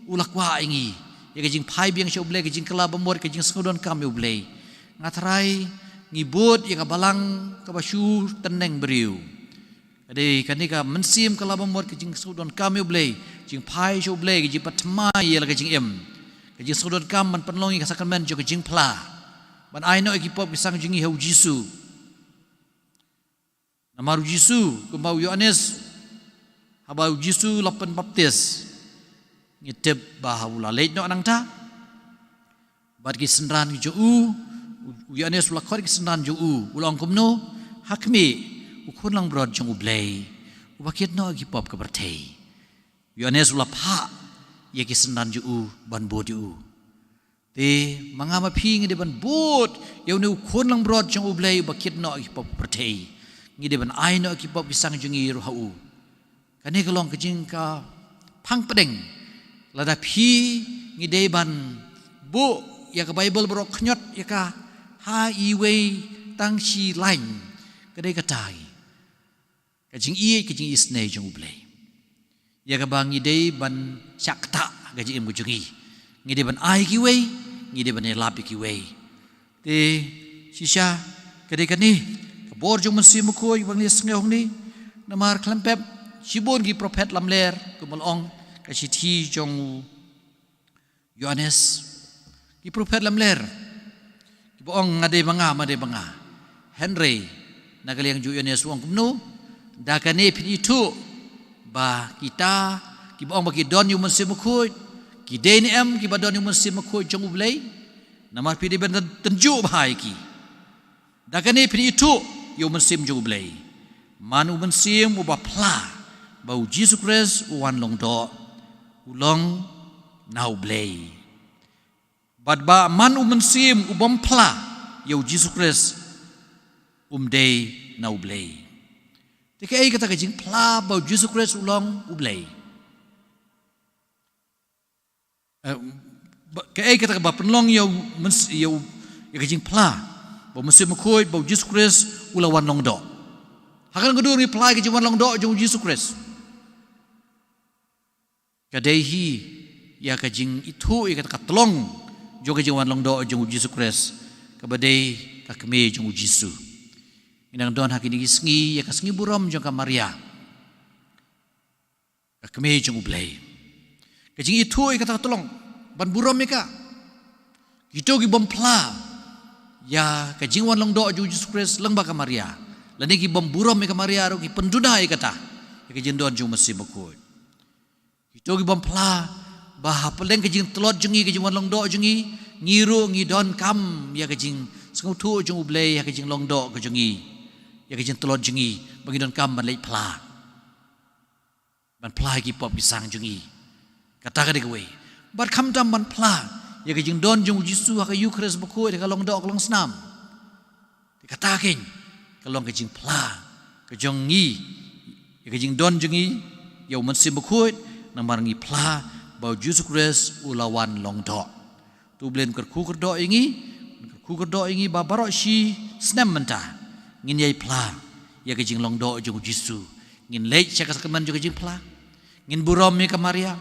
ulak wa ingi ya ka jing pai biang show blay ka jing kala bamot ka jing sngudon kam yo blay ngatrai ngibut ya balang kabasu teneng beriu ade kanika mensim kala bamor ke jing sudon kam yo blay jing pai jo blay jing patma ya la jing em ke jing sudon kam man penlongi ka sakramen jo ke jing pla ban ai no ekipop kisang jingi hau jisu namaru jisu ke bau Yohanes habau jisu lapen baptis ngitep bahula leit no anang ta bad ki senran jo Yohanes ulah kor kesenan jung ulang kumno hakmi ukun lang brod jung ublay ubakit no gipop kebertei Yohanes ulah pa ya kesenan jung ban bod te mangama ping de ban bod yau ne ukun lang brod jung ublay ubakit no gipop kebertei ngide ban ai no gipop kisang jung i ruhau kane kalong kejing ka pang pedeng lada pi ngide ban bu ya ka Bible brok knyot ya ka ha iwei tang si lain kadai katai kajing iye kajing isne jong ublay ya ka bang ide ban sakta kajing im kujungi ngide ban ai ki wei ngide ban lapi ki wei te sisa kadai kani kabor jong mensi mukoi bang ni snge hong ni namar klempep sibon gi prophet lamler kumalong kasiti jong Yohanes gi prophet lamler boong ngade banga Henry nagaliang ju Yohanes wong kumno dakane pinitu ba kita ki boong bagi don yu mensim khoi ki dnm ki badon yu mensim khoi jong ublay namar pidi ben tenju bahai ki dakane pinitu yu mensim jong ublay manu mensim uba pla bau Jesus Christ wan long do ulong nau blay badba man mensim ubam pla yau Jesus Christ day na ublay tika ay kata kajing pla bau Jesus Christ ulong ublay kaya kata ba penlong yau kajing pla bau mensim khoi bau Jesus Christ ulawan long do hakan kudu ni pla kajing wan long do jong Jesus Christ kadehi ya kajing itu ya kata katlong joga jawan long do jong Jesus Christ kabadai kakme jong Jisu inang don hakini sngi ya kasngi buram jong ka Maria kakme jong ublay kajing itu kata tolong ban buram meka gitu gi bom pla ya kajing wan long do jong Jesus Christ lang ba ka Maria lani gi bom buram meka Maria ro gi penduna kata ya kajing don jong masih bakoi gitu gi bom pla bah peleng kajing telot jengi kajing wan long do jengi ngiru ngidon kam ya kajing sengau tu jung ublei ha ke jing long do ke jungi ya ke jing telon jungi bagi don kam ban lei pla ban pla ki pop pisang jungi kata ka de we bat kham dam ban pla ya ke jing don jung jisu ha ke Eucharist buku de ka long do long snam kata king kalong ke jing pla ke jungi ya ke jing don jungi ya man sim buku nang barangi pla bau Yesus Kristus ulawan long do tu blen ker ku ker do ingi ba barok shi snem mentah ngin yai pla ya ke jing long do jung jisu ngin lech cha kasakeman jung jing pla ngin burom mi ka Maria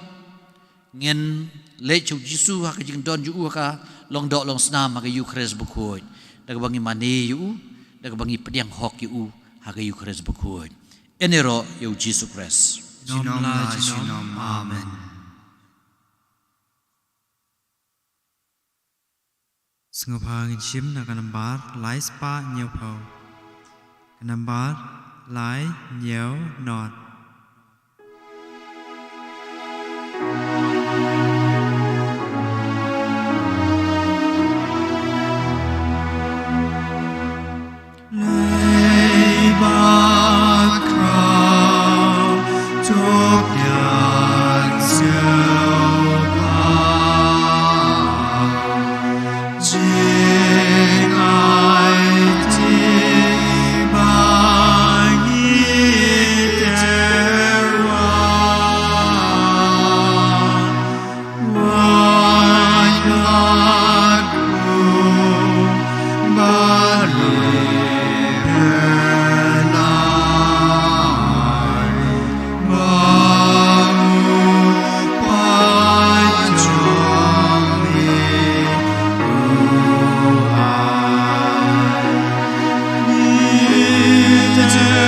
ngin lech jung jisu ha ke jing don ju ka long do long snam ha ke Eucharist buku dak bangi mane yu dak bangi pediang hok yu ha ke Eucharist buku enero yu Yesus Kristus Jinom amen. Sengupang chim na kanambar lai spa nhiều phau kanambar lai nhiều nọt lai ba khao chok yang siêu pa Jing ai ti bang iterwa Wai laku balik bernai Bangu pajong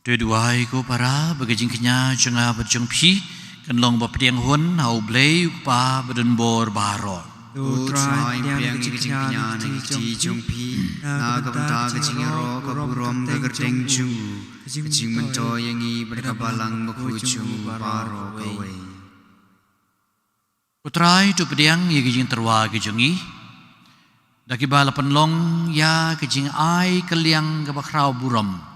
Dua-duai ko para bagajing kenya janga berjong pi kan long ba pediang hun hau blei pa badan bor baro Tu trai priang jing kenya na ji jong pi na ka banta ka jing ro ka burom ka gerteng ju jing mento yang i berkabalang baku ju baro ka we Putrai tu pediang ye gijing terwa gijongi daki bala penlong ya gijing ai keliang ka bakrau burom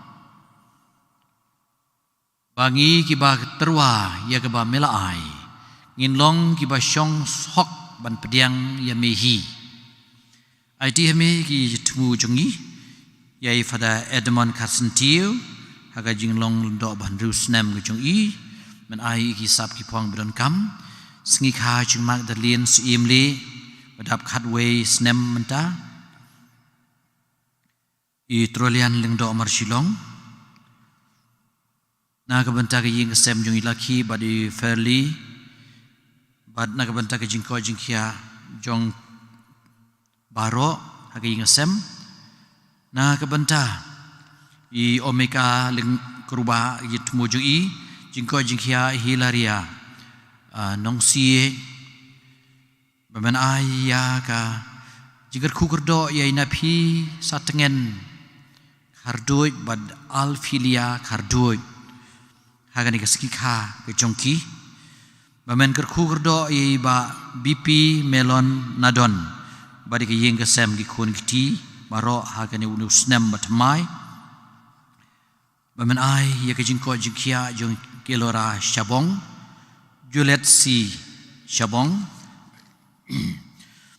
Bangi kiba terwa ya kiba melaai ngin long kiba syong hok ban pediang ya mehi ai ti heme ki tmu jongi ya ifada Edmond Carsentiu haga jing long do ban rusnem ge jongi men ai ki sap ki pong bron kam sngi kha jing Magdalene Imli badap khatway snem menta I trolian ling do mar silong na kabanta ke ying sem jung ilaki badi fairly bad na kabanta ke jingko jingkia jong baro ha ke ying sem na kabanta I omega ling kruba yitmu jung I jingko jingkia hilaria nongsie baman aya ka jigar kukurdo ya inapi satengen kardoi bad alfilia kardoi Hagani ke skikha ke jongki bamen kerku kerdo I ba BP melon nadon badi ke yeng ke sem ki kun kiti baro hagani unu snem batmai bamen ai ya ke jingko jingkia jong kelora shabong Juliet C shabong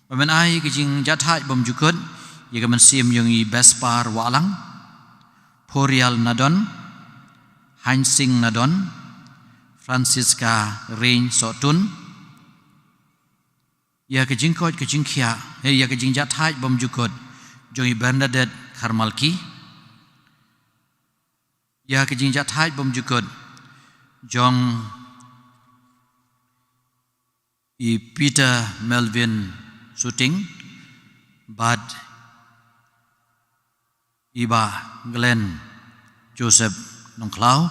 bamen ai ke jing jathai bom jukut ya ke men sim jong I bespar walang Porial nadon Hansing Nadon, Francisca Rain Sotun, ya ke jingkot ke jingkia ya ke jingjat hai bom jukot jongi Bernadette Karmalki ya ke jingjat hai bom jukot jong i Peter Melvin Shooting bad iba Glenn Joseph Nongklau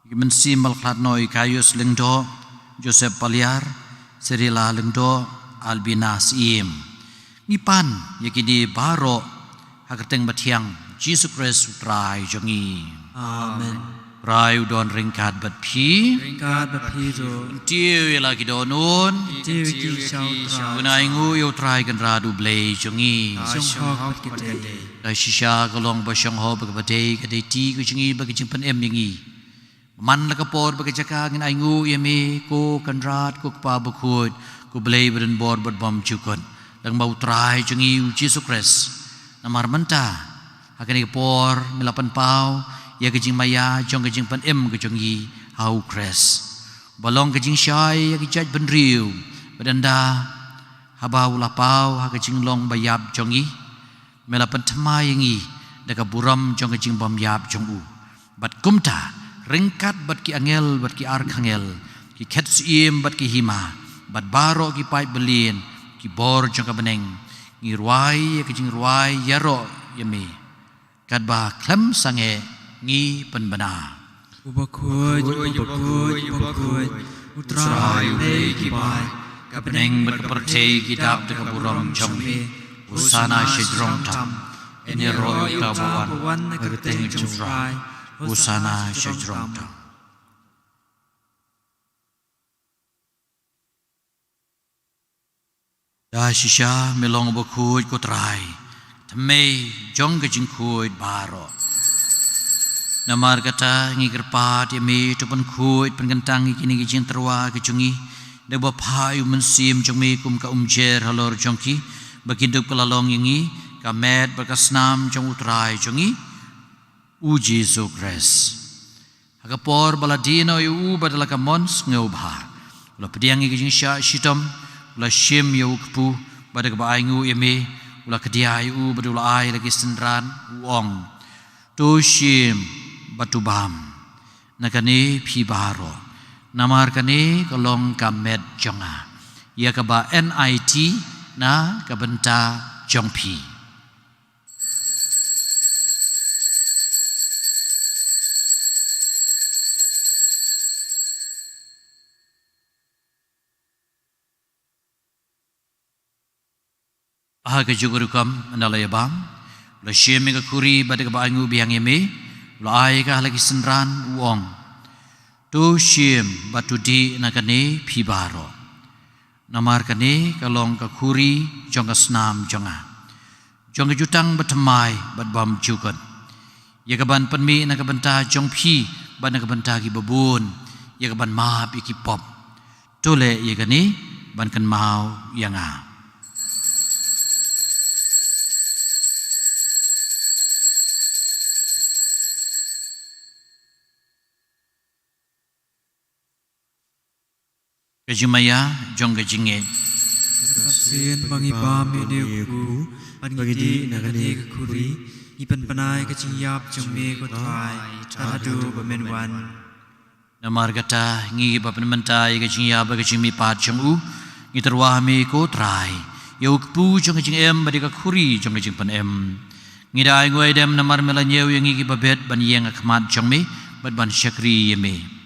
Gimensi Malklat Noi Kayus Lingdo Joseph Paliar Serila Lingdo Albina Sim Nipan yakini baro hakateng batiang Jesus Christ utrai jongi Amen. Rai udon ringkat bat phi Ringkat bapiro. tiu lagi donun Dewi ki shau tra. unai ngu yo trai kan radu blei jongi Shong hok kite. Dai shisha kalong ba shong ho ba ba dei ka dei ti ku jongi ba ka jimpan em yangi man la ka por ba ka jaka ngin ai ngu yemi ko kan rat ko pa ba khut ko blei badan bor bat bom chukon lang mau trai jongi Jesus Christ namar menta hakani por milapan pau ya kejing maya jong kejing pan em kejong yi hau kres balong kejing syai ya kejaj benriu badanda habau lapau ha kejing long bayab jong yi melapan thamai yangi daka buram jong kejing bom yab jong u bat kumta ringkat bat ki angel bat ki arkhangel ki khetsim bat ki hima bat baro ki pai belin ki bor jong ka beneng ngi ruai ya kejing ruai yaro yami kadba klem sange ngi penbana Ubakut. Utrai lei ki bai. kapeneng berkepercay kitab deka buram jombi usana shidrong tam ini roy tabuan keteng jumrai usana shidrong tam da shisha melong bakut kutrai thamei jong kejing kuit baro Namar kata ngikir pat yami tupan kuit pengentang ikini kijing terwa kejungi deba payu mensim jongmi kum ka umjer halor jongki bakindup kelalong yangi kamet berkasnam jong utrai jongi u Jesu Christ hakapor baladino yu badala ka mons ngobha ula pediangi kijing sya shitom ula shim yu kpu badak ba aingu yami ula kediai u badula ai lagi sendran uong tu shim batubam nakani phibaro namar kani kalong kamet jonga ya kaba NIT na kabenta jongpi aha jugurukam analayabam la sheme ka kuri badak ba angu biang yeme lai ka lagi sendran uong tu shim batu di nakane phibaro namar kane kalong ka khuri jong ka snam jonga jong ka jutang batmai bat bam jukon ya ka ban panmi na ka banta jong phi ban ka banta ki babun ya ka ban ma pi ki pop tole ya kane ban kan mau yanga Kejimaya jong kejinge Sin pangibam ineku pangidi nagani kuri ipan panai kecing yap jengme kutrai tadu bamenwan namar kata ngi bapan mentai kejing ya ba kejing mi pat jong u ngi terwah mi ko trai yau kpu jong kejing em badika khuri jong kejing pan em ngi dai ngoi dem namar melanyeu yang ngi babet ban yeng akmat jong mi bat ban syakri yeme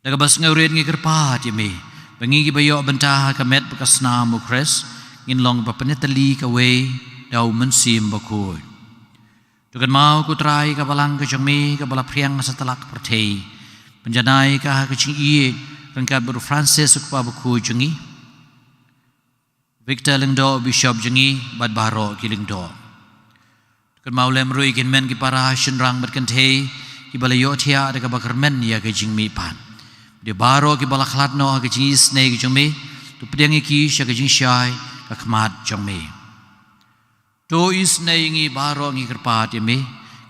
daga bas ngauret ngi kerpat yeme bangi gi bayo bentah kamet bekasna mukres ngin long bapanetali ka we dau mensim bakut tukan mau ku trai ka balang ka jongmi ka bala priang satalak pertei penjanai ka kecing iye rangkat baru Francis ukpa baku jongi Victor lengdo bishop jongi bad baro ki lengdo tukan mau lem rui kin men ki para shenrang batkantei ki balayo thia daga bakarmen ya ka jingmi pan de baro ki bala khlatno ka jing isne ki jongme tu pediang ki sha ka jing shai ka khmat jongme to isne ngi baro ngi kerpat yeme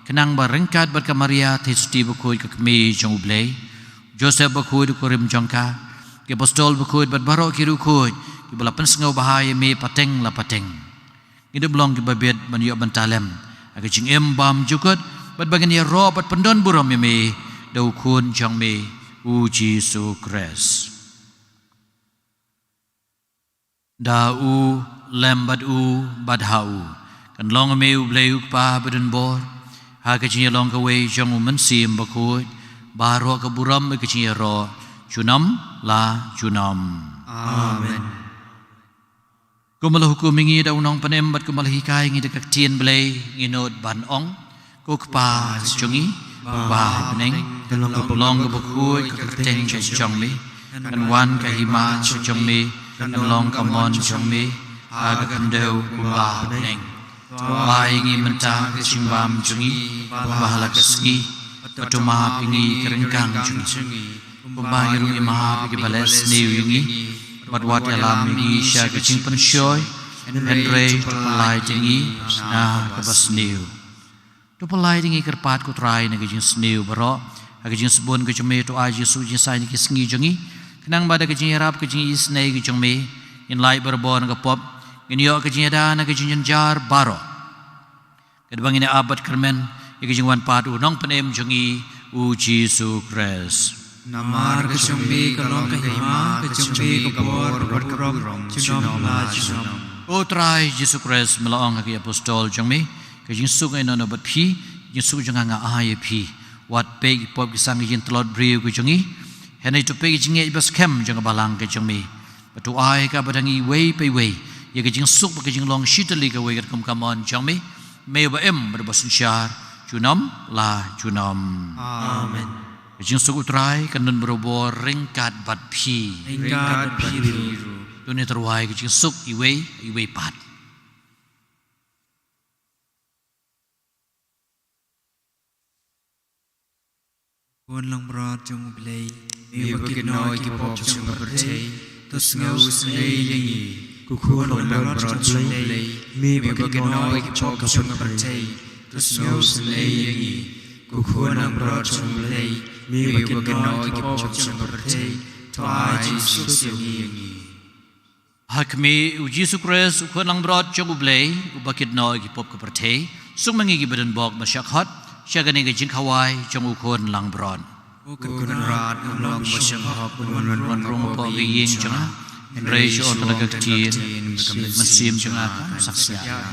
kenang ba rengkat ber ka Maria thesuti bakoi ka kme jong ublei Joseph bakoi ko rim jongka ke apostol bukud bat barok ki rukud ki balapan sengau bahaya me pateng la pateng ngidu belong ki babet man yo bantalem aga jing bam jukut bat bagan ya ro bat pendon buram me dau kun jang me u Jesu Kres da u lembat u badhau kan long me u bleu pa badan bor ha ka jing long ka we jang u man sim bakut baro ka buram ka jing ro junam la junam Amen. Kumalah hukum ingi da unang panem bat kumalah hikai ingi dekat tien belai nginod ban ong ko kpa chungi ba peneng long ka bakut ka keteng ka chong mi kan wan ka hima chong mi kan long ka mon chong mi aga kandeu ba peneng ba ingi mentah ka chimbam chungi ba hala kasngi patuma pingi kerengkang chungi pembahiru imaha bagi balas new yungi batwat alam yungi sya kecing pensyoy Henry pelai tingi na kabas new tu pelai tingi kerpat kutrai na kecing snew baro kecing sebun kecing me tu aji su jing sai ni kisngi jungi kenang bada kecing rap kecing isnei kecing me in lai berbon kapop inyo kecing ada na kecing jar baro kedbang ini abad kermen kecing wan padu nong penem jungi u Jesu Kres Namar kecumbi kalong kahima kecumbi kabor berkerok cinom la cinom. O trai Jesu Kres melaong haki apostol jangmi kejing suk eno no bat phi jing suk jang nga aye phi wat pe pop kisang jing telot briu ku jangi henai to pe jing e bas kem jang balang ke jangmi batu ai ka badangi wei pe wei ye kejing suk ba kejing long shitali ka wei kam kamon jangmi me ba em berbasun syar junam la junam. Amen. Kejing suku terai kanun berobor ringkat bat phi Ringkat biru. dunia terwai kejing suk iwe pat Kun lang berat jung blay. Mi bakit noi ki pop jung bertay. Tus ngau snay yangi. Kun lang berat jung blay. Mi bakit noi ki pop jung bertay. Tus ngau snay yangi. Kun lang berat jung blay. Mi bakit noi ki pop jung bertay. Tuai Jesus yangi. hakmi u Jesu Kres ukhuan lang berat jung blay ubakit noi ki pop kepertay suk mangi ki badan bok masyakhat syagani kejing kawai jung ukhuan lang berat Kun rat long bosyang hop wan rong po gi ying jung Henry on pelagak tien mesim jung saksya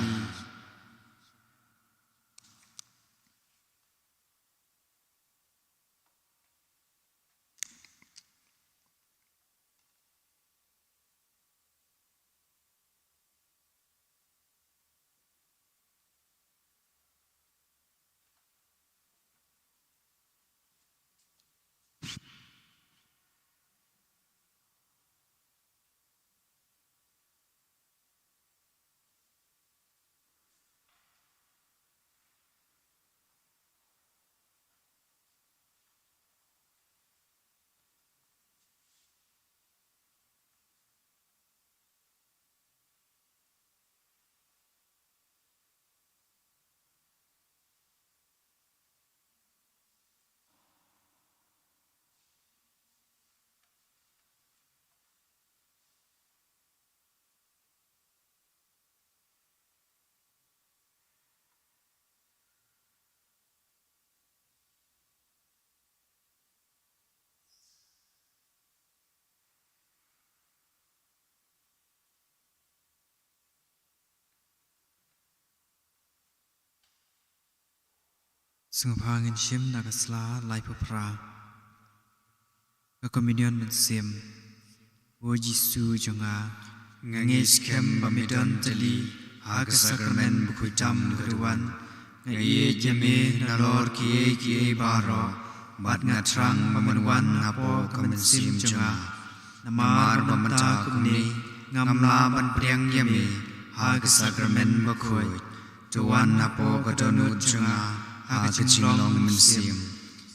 Sengpangin shim nagasla lai pupra. Kommunion men sim. O Jesu jonga ngis kem bamidon tali hak sakramen bukutam keruan ngai jeme nalor kie baro bat ngatrang bamanwan apo kemen sim jonga namar bamanta kumni ngamla ban priang yeme hak sakramen bukui tuan apo kadonut jonga hak cinglong men sim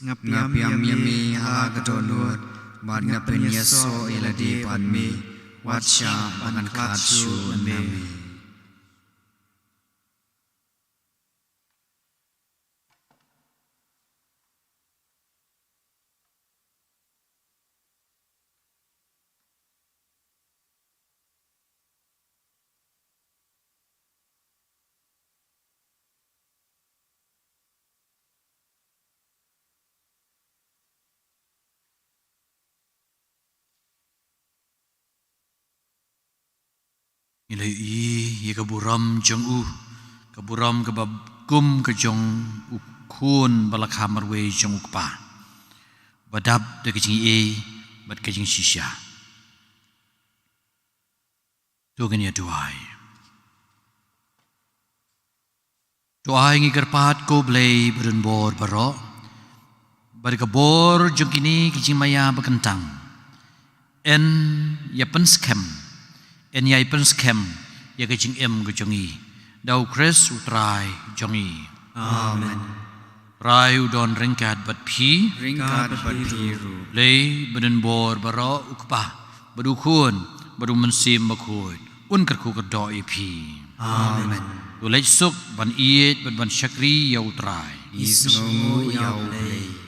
ngapiam yeme hak kadonut bat ngapen yeso iladi panmi watsya pangan katsu nami. Ilai ye kaburam jong kaburam kabab kum ke jong ukun balakha marwe jong ukpa badab de kejing bad kejing shisha tugan ya doai ngi kerpat ko blei berun bor baro bad kabor jong kini kejing maya bekentang en ya penskem en ya penskem ya kejing ke jongi dau kres utrai jongi Amen. rai udon ringkat bat phi Ringkat berbiru. lei beden bor baro ukpa badukun badu mensim bakut un kerku kedo phi Amen. tu lei suk ban iet ban syakri ya utrai Ismu yau lei.